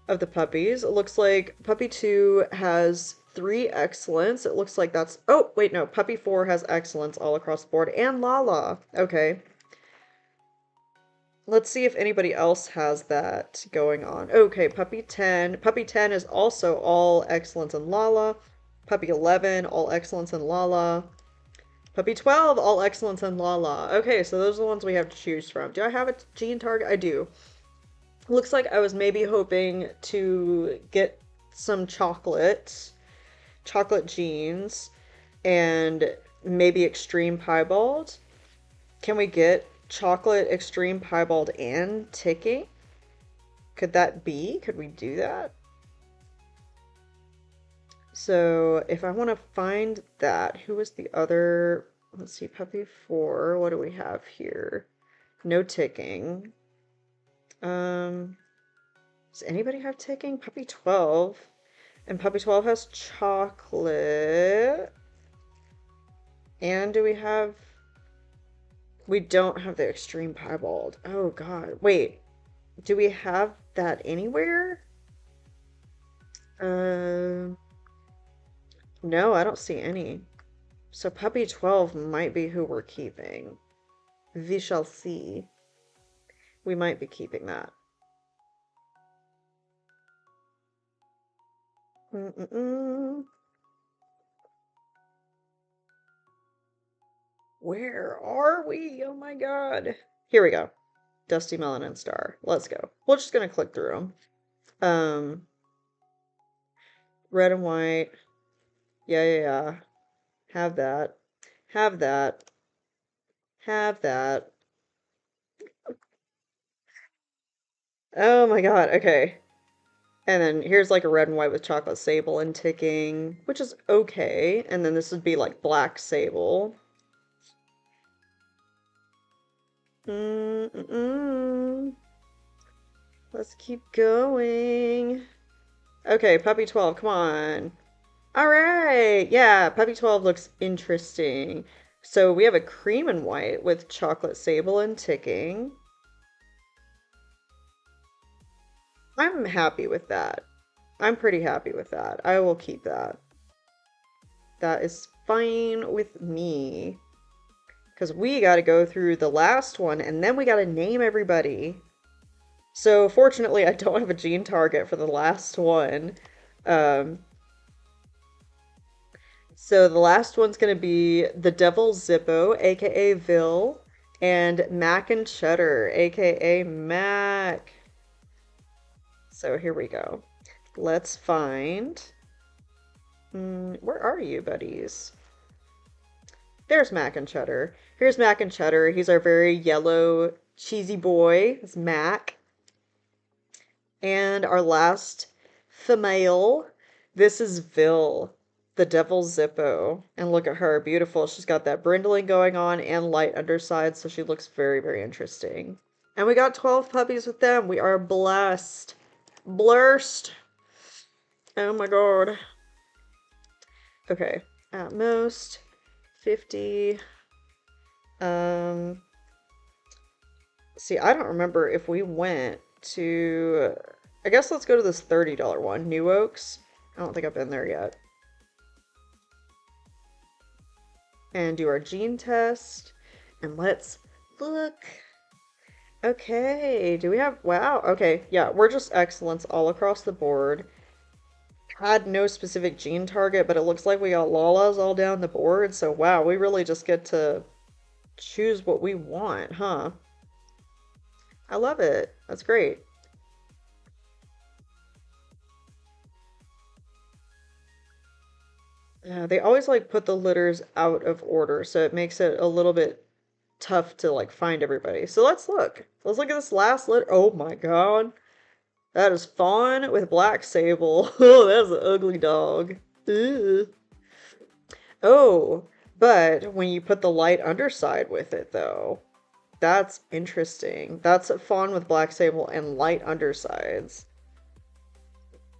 of the puppies. It looks like puppy 2 has 3 excellence. It looks like that's, oh, wait, no, puppy 4 has excellence all across the board, and Lala. Okay. Let's see if anybody else has that going on. Okay, puppy 10. Puppy 10 is also all excellence in Lala. Puppy 11, all excellence in Lala. Puppy 12, all excellence in Lala. Okay, so those are the ones we have to choose from. Do I have a gene target? I do. Looks like I was maybe hoping to get some chocolate genes, and maybe extreme piebald. Can we get chocolate, extreme piebald, and ticking? Could that be? Could we do that? So if I want to find that, who was the other? Let's see, puppy 4. What do we have here? No ticking. Does anybody have ticking? Puppy 12. And puppy 12 has chocolate. And do we have... We don't have the extreme piebald. Oh god. Wait. Do we have that anywhere? No, I don't see any. So puppy 12 might be who we're keeping. We shall see. We might be keeping that. Where are we? Oh my god. Here we go. Dusty Melon and Star. Let's go. We're just gonna click through them. Red and white. Yeah. Have that. Have that. Have that. Oh my god, okay. And then here's like a red and white with chocolate sable and ticking, which is okay. And then this would be like black sable. Let's keep going. Okay, puppy 12, come on. All right. Yeah, puppy 12 looks interesting. So we have a cream and white with chocolate sable and ticking. I'm happy with that. I'm pretty happy with that. I will keep that. That is fine with me. Because we got to go through the last one, and then we got to name everybody. So fortunately, I don't have a gene target for the last one. So the last one's going to be the Devil Zippo, aka Vil, and Mac and Cheddar, aka Mac. So here we go. Let's find... where are you, buddies? There's Mac and Cheddar. Here's Mac and Cheddar. He's our very yellow, cheesy boy. It's Mac. And our last female, this is Vil, the Devil Zippo. And look at her, beautiful. She's got that brindling going on and light underside, so she looks very, very interesting. And we got 12 puppies with them. We are blessed. Blurst. Oh my god. Okay, at most 50. See, I don't remember if we went to... I guess let's go to this $30 one, New Oaks. I don't think I've been there yet. And do our gene test. And let's look. Okay, do we have... Wow, okay, yeah, we're just excellence all across the board. Had no specific gene target, but it looks like we got Lalas all down the board, so wow, we really just get to choose what we want, huh? I love it. That's great. Yeah, they always like put the litters out of order, so it makes it a little bit tough to like find everybody. So let's look. Let's look at this last litter. Oh my God. That is Fawn with Black Sable. Oh, that's an ugly dog. Ew. Oh, but when you put the light underside with it, though, that's interesting. That's a Fawn with Black Sable and light undersides.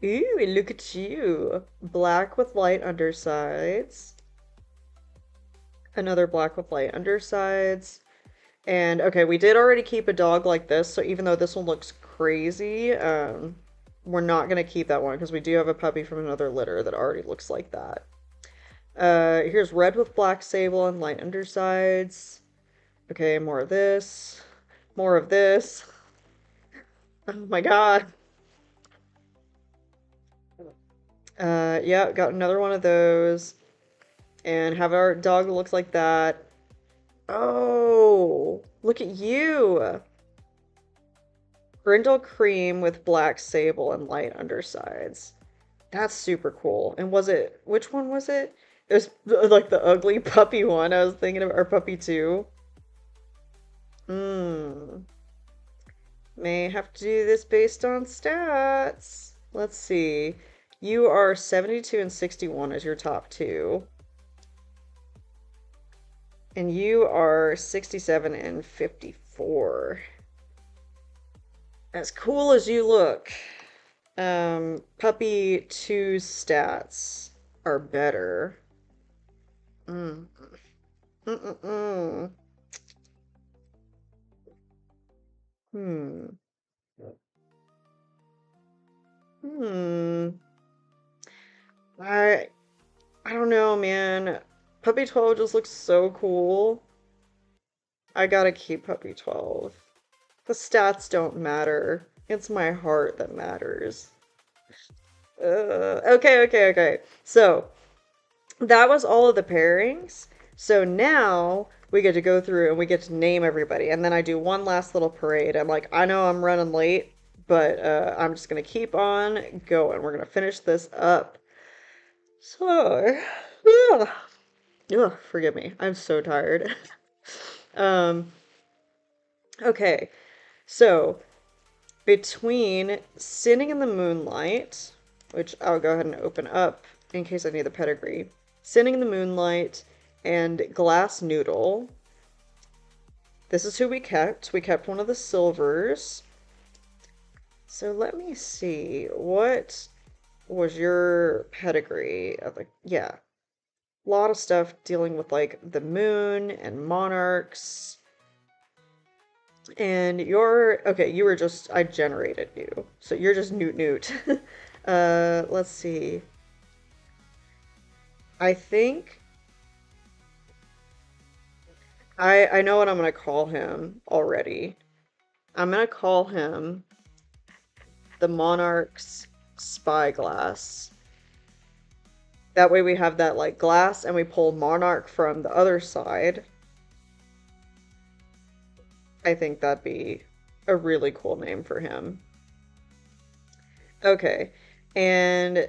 Ooh, look at you. Black with light undersides. Another black with light undersides. And okay, we did already keep a dog like this, so even though this one looks crazy, we're not gonna keep that one because we do have a puppy from another litter that already looks like that. Here's red with black sable and light undersides. Okay, more of this. More of this. Oh my God. Yeah, got another one of those. And have our dog that looks like that. Oh, look at you. Brindle cream with black sable and light undersides. That's super cool. And was it, which one was it? It was like the ugly puppy one. I was thinking of our puppy too. Hmm. May have to do this based on stats. Let's see. You are 72 and 61 as your top two. And you are 67 and 54. As cool as you look, puppy 2's stats are better. Mm. Mm-mm-mm. Hmm. Hmm. I I don't know, man. Puppy 12 just looks so cool. I gotta keep Puppy 12. The stats don't matter. It's my heart that matters. Okay. So, that was all of the pairings. So now we get to go through and we get to name everybody. And then I do one last little parade. I'm like, I know I'm running late, but I'm just going to keep on going. We're going to finish this up. So, ugh, forgive me. I'm so tired. um, okay. So, between Sitting in the Moonlight, which I'll go ahead and open up in case I need the pedigree, Sitting in the Moonlight, and Glass Noodle. This is who we kept. We kept one of the silvers. So let me see. What was your pedigree? Yeah. A lot of stuff dealing with like the moon and monarchs. And okay, you were just, I generated you. So you're just Newt Newt. Let's see. I think I know what I'm gonna call him already. I'm gonna call him the Monarch's Spyglass. That way we have that like glass and we pull Monarch from the other side. I think that'd be a really cool name for him. Okay, and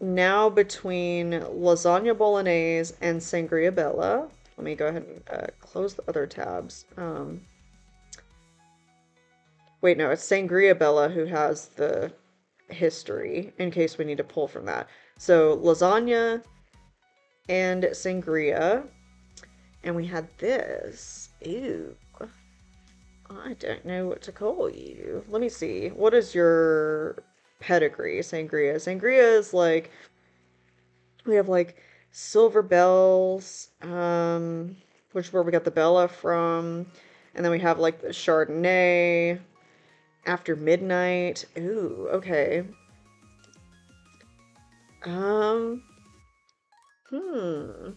now between Lasagna Bolognese and Sangria Bella, let me go ahead and close the other tabs. Wait, no, it's Sangria Bella who has the history in case we need to pull from that. So lasagna and sangria, and we had this. Ew. I don't know what to call you. Let me see. What is your pedigree, Sangria? Sangria is like, we have like Silver Bells, which is where we got the Bella from. And then we have like the Chardonnay, After Midnight. Ooh, okay. Um, hmm.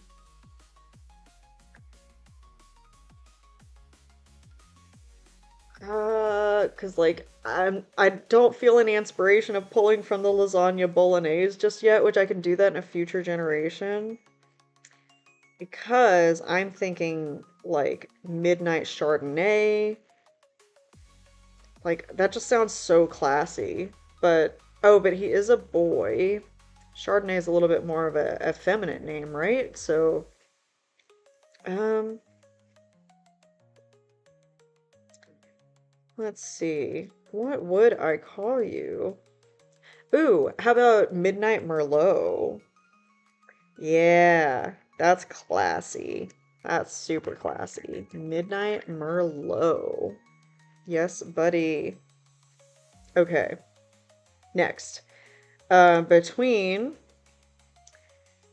'Cause like I don't feel any inspiration of pulling from the lasagna bolognese just yet, which I can do that in a future generation. Because I'm thinking like Midnight Chardonnay, Like, that just sounds so classy. But, oh, but he is a boy. Chardonnay is a little bit more of a effeminate name, right? So, um, let's see. What would I call you? Ooh, how about Midnight Merlot? Yeah, that's classy. That's super classy. Midnight Merlot. Yes, buddy. Okay, next. Between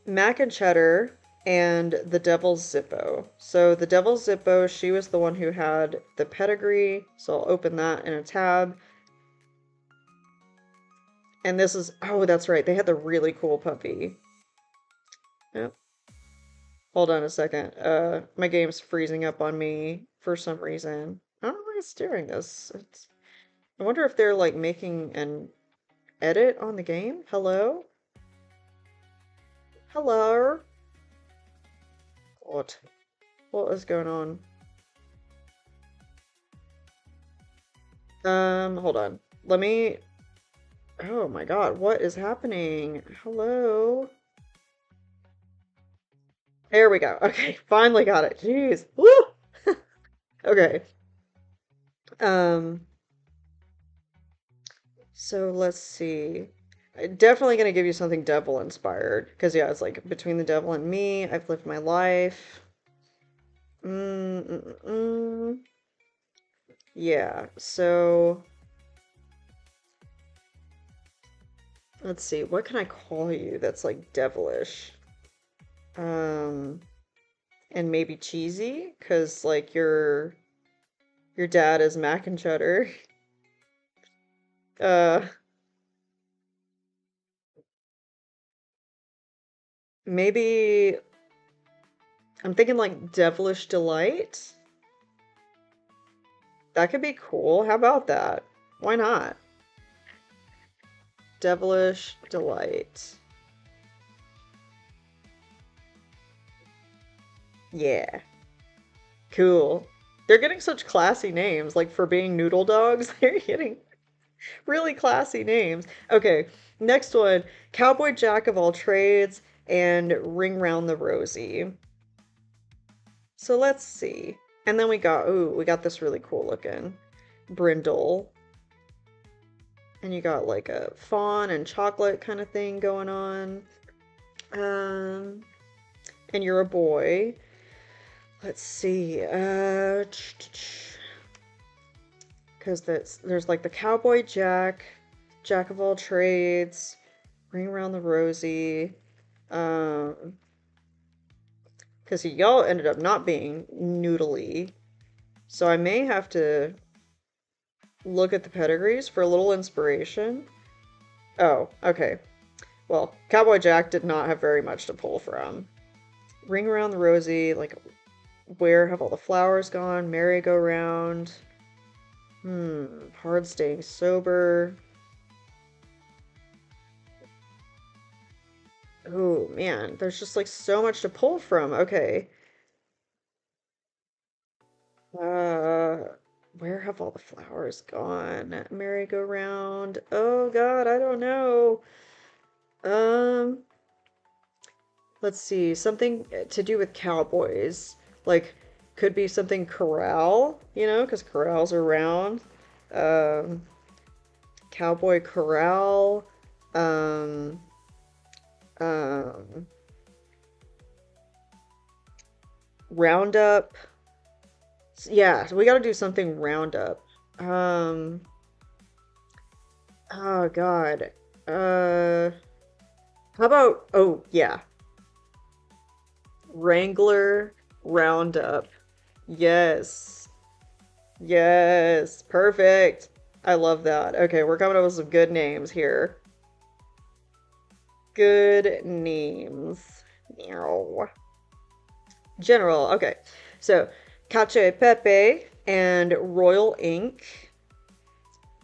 Mac and Cheddar and the Devil's Zippo. So the Devil's Zippo, she was the one who had the pedigree. So I'll open that in a tab. And this is, oh, that's right. They had the really cool puppy. Yep. Hold on a second. My game's freezing up on me for some reason. I don't know why it's doing this. I wonder if they're like making an edit on the game. Hello? Hello? What? What is going on? Hold on. Let me. Oh my God, what is happening? Hello? There we go. Okay, finally got it. Jeez. Woo! Okay. Um, so let's see. I'm definitely gonna give you something devil inspired. Because yeah, it's like between the devil and me, I've lived my life. Mm, mm, mm, mm. Yeah, so let's see. What can I call you that's like devilish? Um, and maybe cheesy, because like your dad is mac and cheddar. Uh, maybe I'm thinking like devilish delight. That could be cool. How about that? Why not? Devilish delight. Yeah, cool. They're getting such classy names, like for being noodle dogs. They're getting really classy names. Okay, next one. Cowboy Jack of all trades and Ring Round the Rosie. So let's see. And then we got this really cool looking brindle. And you got like a fawn and chocolate kind of thing going on. Um, and you're a boy. Let's see. Because there's like the Cowboy Jack, Jack of all trades, Ring Around the Rosie. Um, because y'all ended up not being noodly. So I may have to look at the pedigrees for a little inspiration. Oh, okay. Well, Cowboy Jack did not have very much to pull from. Ring Around the Rosie, like, where have all the flowers gone? Merry-go-round. Hard staying sober. Oh, man, there's just, like, so much to pull from. Okay. Uh, where have all the flowers gone? Merry-go-round. Oh, God, I don't know. Um, let's see. Something to do with cowboys. Like, could be something corral, because corrals are round. Um, Cowboy corral. Um, um, Roundup. Yeah, so we gotta do something roundup. Um, oh God. Uh, how about, oh yeah, Wrangler Roundup. Yes. Yes. Perfect. I love that. Okay, we're coming up with some good names here. Good names. Meow. General. Okay. So, Cacio Pepe and Royal Ink.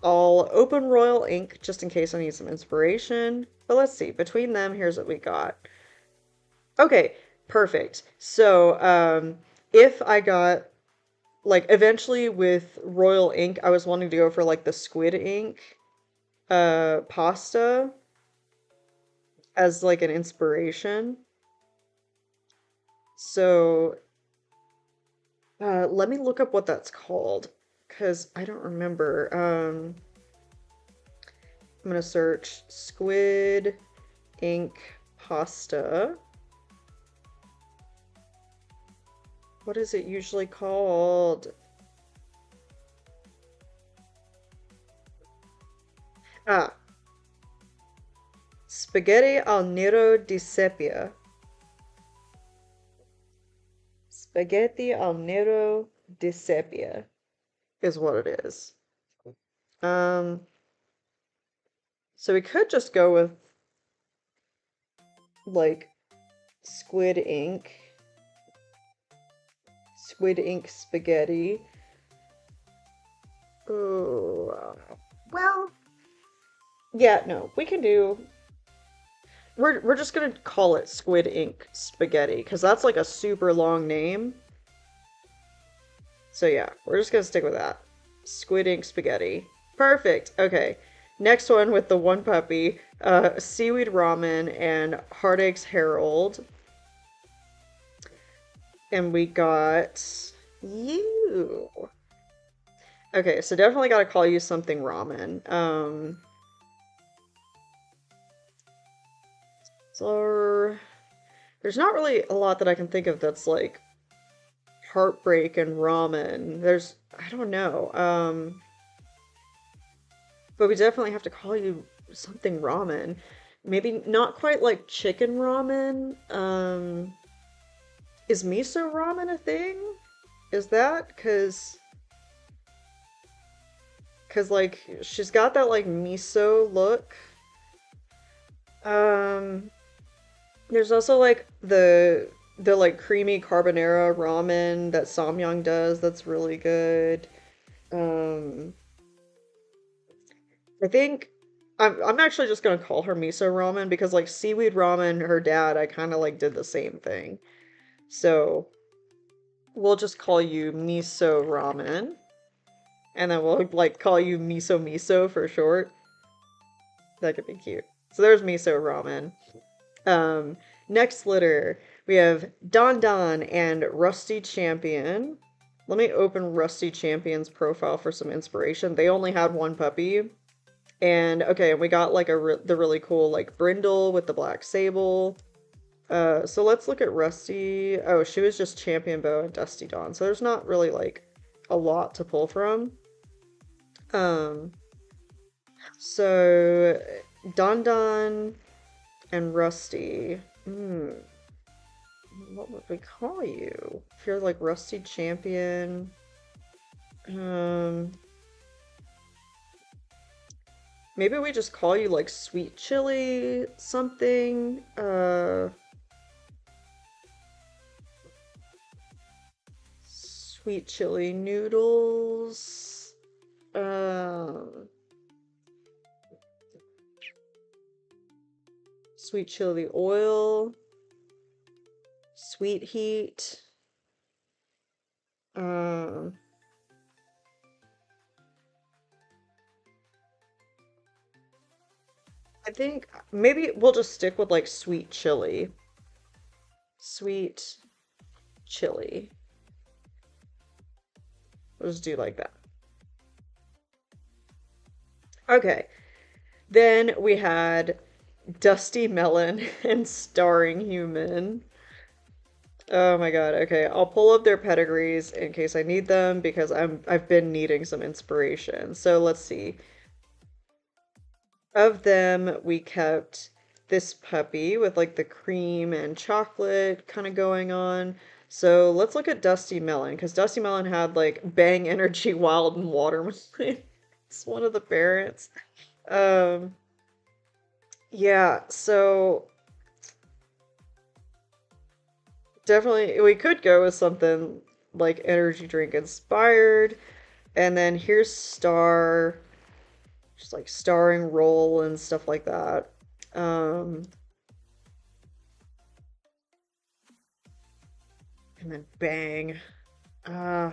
I'll open Royal Ink just in case I need some inspiration. But let's see. Between them, here's what we got. Okay, perfect. So, if I got like eventually with Royal Ink, I was wanting to go for like the squid ink pasta as like an inspiration. So let me look up what that's called because I don't remember. I'm gonna search squid ink pasta. What is it usually called? Ah, spaghetti al nero di sepia. Spaghetti al nero di sepia is what it is. Um, so we could just go with like squid ink, squid ink spaghetti. Oh, well, yeah, no, we can do. We're just gonna call it squid ink spaghetti because that's like a super long name. So yeah, we're just gonna stick with that. Squid ink spaghetti. Perfect. Okay. Next one with the one puppy, seaweed ramen and heartaches Harold. And we got you. Okay, so definitely gotta call you something ramen. So there's not really a lot that I can think of that's like heartbreak and ramen. I don't know. But we definitely have to call you something ramen. Maybe not quite like chicken ramen. Is miso ramen a thing? Is that? Cause like she's got that like miso look. Um, there's also like the like creamy carbonara ramen that Samyang does that's really good. Um, I think I'm actually just gonna call her miso ramen because like seaweed ramen, her dad, I kind of like did the same thing. So we'll just call you miso ramen, and then we'll like call you miso miso for short. That could be cute. So there's miso ramen. Next litter, we have Don Don and Rusty Champion. Let me open Rusty Champion's profile for some inspiration. They only had one puppy. And okay, we got like the really cool like brindle with the black sable. So let's look at Rusty. Oh, she was just Champion Bow and Dusty Dawn. So there's not really like a lot to pull from. Um, so Don Don and Rusty. What would we call you? If you're like Rusty Champion. Um, maybe we just call you like Sweet Chili something. Sweet Chili Noodles. Um, Sweet Chili Oil. Sweet Heat. Um, I think maybe we'll just stick with like Sweet Chili. Sweet Chili. We'll just do like that. Okay. Then we had Dusty Melon and Starring Human. Oh my God. Okay, I'll pull up their pedigrees in case I need them because I've been needing some inspiration. So let's see. Of them, we kept this puppy with like the cream and chocolate kind of going on. So let's look at Dusty Melon because Dusty Melon had like Bang Energy Wild and Watermelon. It's one of the parents. Um, yeah, so definitely we could go with something like energy drink inspired. And then here's Star, just like starring role and stuff like that. Um, and then Bang. Uh,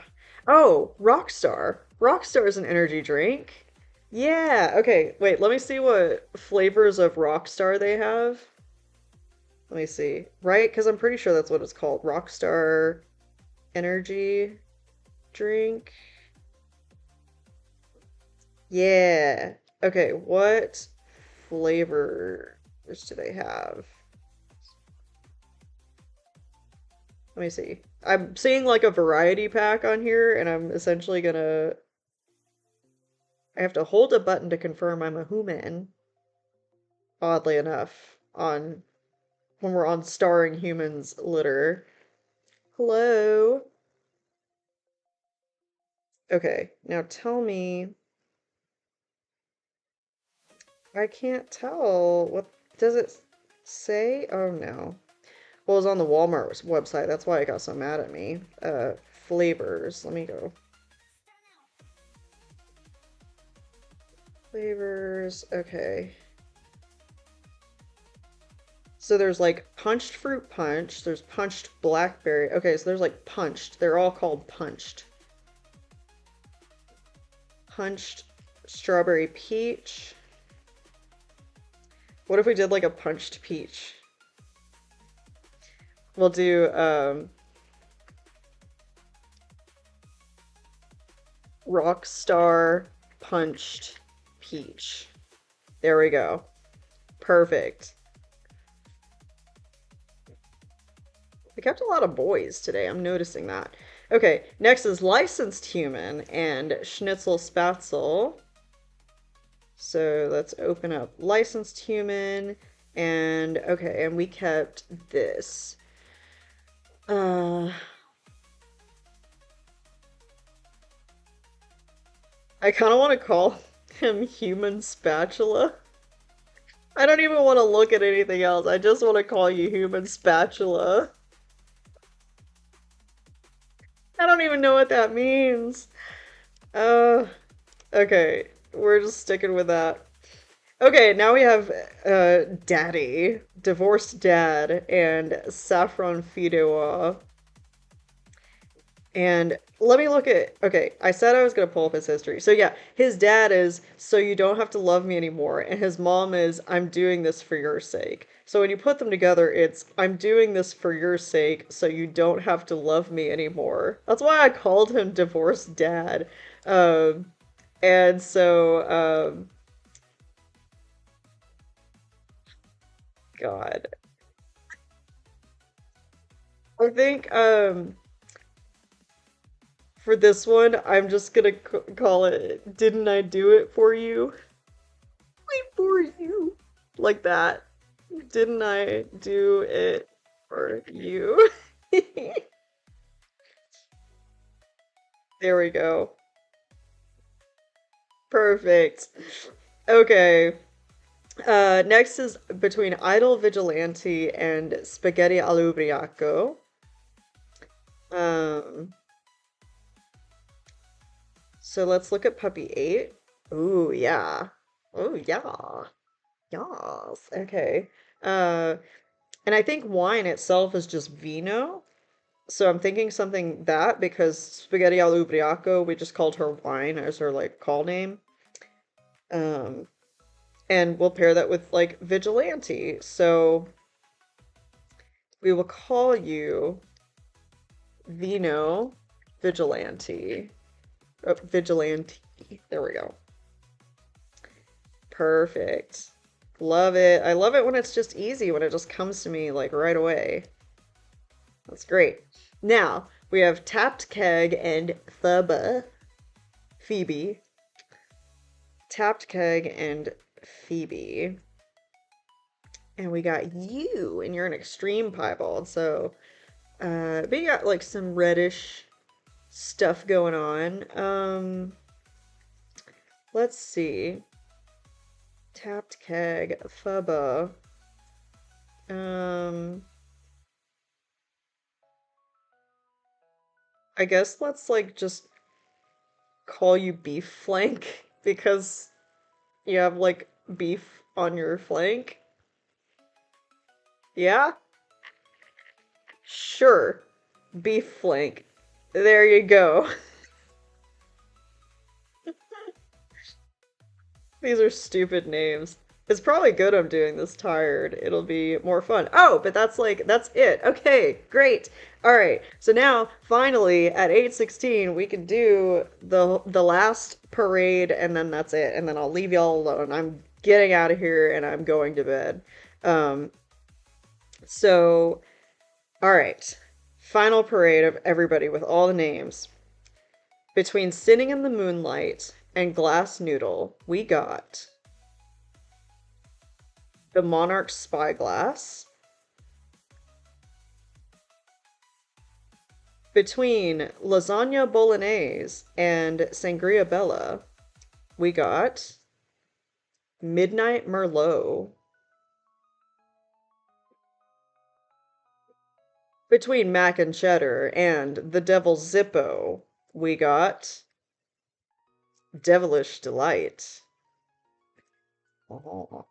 Oh, Rockstar. Rockstar is an energy drink. Yeah, okay. Wait, let me see what flavors of Rockstar they have. Let me see. Right? Because I'm pretty sure that's what it's called. Rockstar energy drink. Yeah. Okay, what flavors do they have? Let me see. I'm seeing like a variety pack on here, and I'm essentially gonna. I have to hold a button to confirm I'm a human, oddly enough, on when we're on starring humans litter. Hello. Okay, now tell me. I can't tell. What does it say? Oh no. Well, it's on the Walmart website. That's why it got so mad at me. Flavors. Let me go. Flavors. Okay. So there's like punched fruit punch. There's punched blackberry. Okay, so there's like punched. They're all called punched. Punched strawberry peach. What if we did like a punched peach? We'll do Rockstar punched peach. There we go. Perfect. We kept a lot of boys today. I'm noticing that. Okay, next is licensed human and schnitzel spatzel. So let's open up licensed human and okay, and we kept this. I kind of want to call him human spatula. I don't even want to look at anything else. I just want to call you human spatula. I don't even know what that means. Uh, okay, we're just sticking with that. Okay, now we have Daddy, divorced dad, and Saffron Fideuà. And let me look at. Okay, I said I was gonna pull up his history. So yeah, his dad is "So you don't have to love me anymore," and his mom is "I'm doing this for your sake." So when you put them together, it's "I'm doing this for your sake, so you don't have to love me anymore." That's why I called him divorced dad. Um, and so God, I think for this one, I'm just gonna call it "Didn't I do it for you?" Wait for you. Like that. Didn't I do it for you? There we go. Perfect. Okay. Next is between Idle Vigilante and Spaghetti all'Ubriaco. Um, so let's look at puppy 8. Ooh, yeah. Oh, yeah. Yes. Okay. Uh, and I think wine itself is just vino. So I'm thinking something that because Spaghetti all'Ubriaco, we just called her wine as her like call name. Um, and we'll pair that with like vigilante. So we will call you Vino Vigilante. Oh, Vigilante. There we go. Perfect. Love it. I love it when it's just easy, when it just comes to me like right away. That's great. Now we have Tapped Keg and Phoebe. Tapped Keg and Phoebe. And we got you, and you're an extreme piebald. So, but you got like some reddish stuff going on. Let's see. Tapped Keg, Fubba. Um, I guess let's like just call you Beef Flank because you have like beef on your flank. Yeah? Sure. Beef Flank. There you go. These are stupid names. It's probably good I'm doing this tired. It'll be more fun. Oh, but that's it. Okay, great. All right. So now finally at 8:16 we can do the last parade and then that's it. And then I'll leave y'all alone. I'm getting out of here and I'm going to bed. Um so all right. Final parade of everybody with all the names. Between Sitting in the Moonlight and Glass Noodle, we got the Monarch Spyglass. Between Lasagna Bolognese and Sangria Bella, we got Midnight Merlot. Between Mac and Cheddar and the Devil's Zippo, we got Devilish Delight. Oh.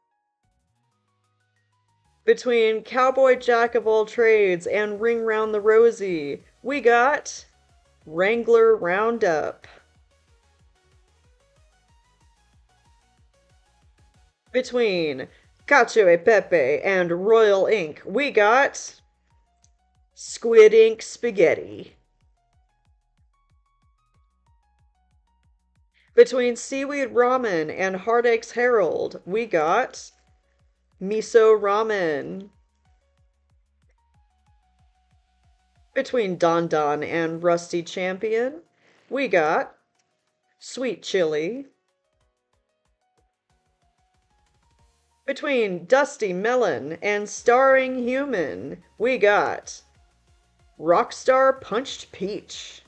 Between Cowboy Jack of all trades and Ring Round the Rosie, we got Wrangler Roundup. Between Cacio e Pepe and Royal Ink, we got Squid Ink Spaghetti. Between Seaweed Ramen and Heartache's Herald, we got Miso Ramen. Between Don Don and Rusty Champion, we got Sweet Chili. Between Dusty Melon and Starring Human, we got Rockstar Punched Peach.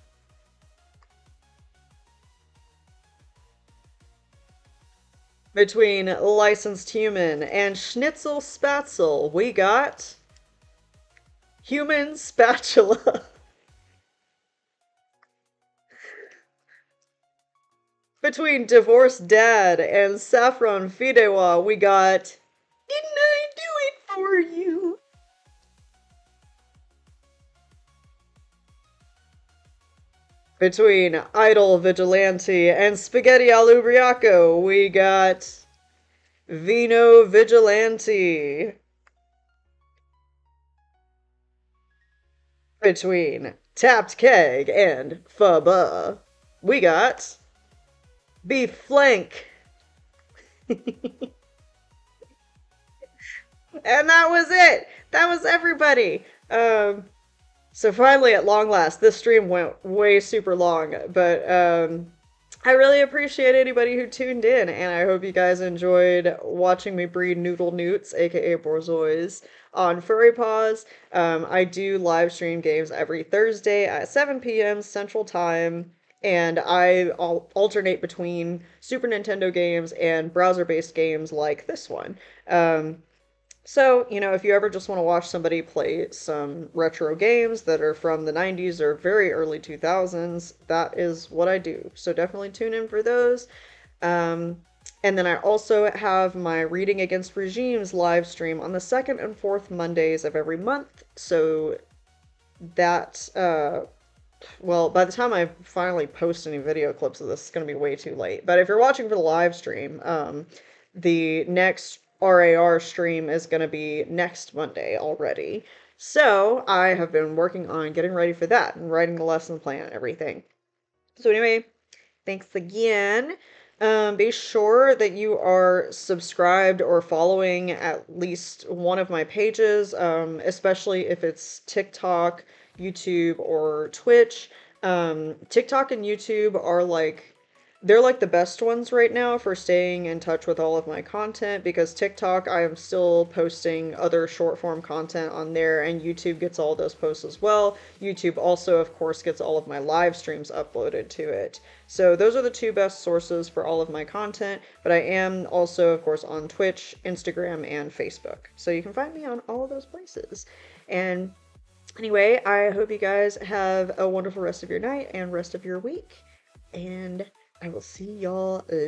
Between Licensed Human and Schnitzel Spatzel, we got Human Spatula. Between Divorced Dad and Saffron Fidewa, we got Didn't I Do It For You? Between Idol Vigilante and Spaghetti Alubriaco, we got Vino Vigilante. Between Tapped Keg and Pho, we got Beef Flank. And that was it. That was everybody. So finally, at long last, this stream went way super long, but I really appreciate anybody who tuned in, and I hope you guys enjoyed watching me breed Noodle Newts, aka Borzois, on Furry-Paws. I do live stream games every Thursday at 7 p.m. Central Time, and I alternate between Super Nintendo games and browser-based games like this one. So, if you ever just want to watch somebody play some retro games that are from the 90s or very early 2000s, that is what I do. So definitely tune in for those. And then I also have my Reading Against Regimes live stream on the second and fourth Mondays of every month. So that, well, by the time I finally post any video clips of this, it's going to be way too late. But if you're watching for the live stream, the next RAR stream is going to be next Monday already. So I have been working on getting ready for that and writing the lesson plan and everything. So anyway, thanks again. Be sure that you are subscribed or following at least one of my pages, especially if it's TikTok, YouTube, or Twitch. TikTok and YouTube are they're like the best ones right now for staying in touch with all of my content, because TikTok, I am still posting other short form content on there, and YouTube gets all those posts as well. YouTube also, of course, gets all of my live streams uploaded to it. So those are the two best sources for all of my content, but I am also, of course, on Twitch, Instagram, and Facebook. So you can find me on all of those places. And anyway, I hope you guys have a wonderful rest of your night and rest of your week. And I will see y'all later.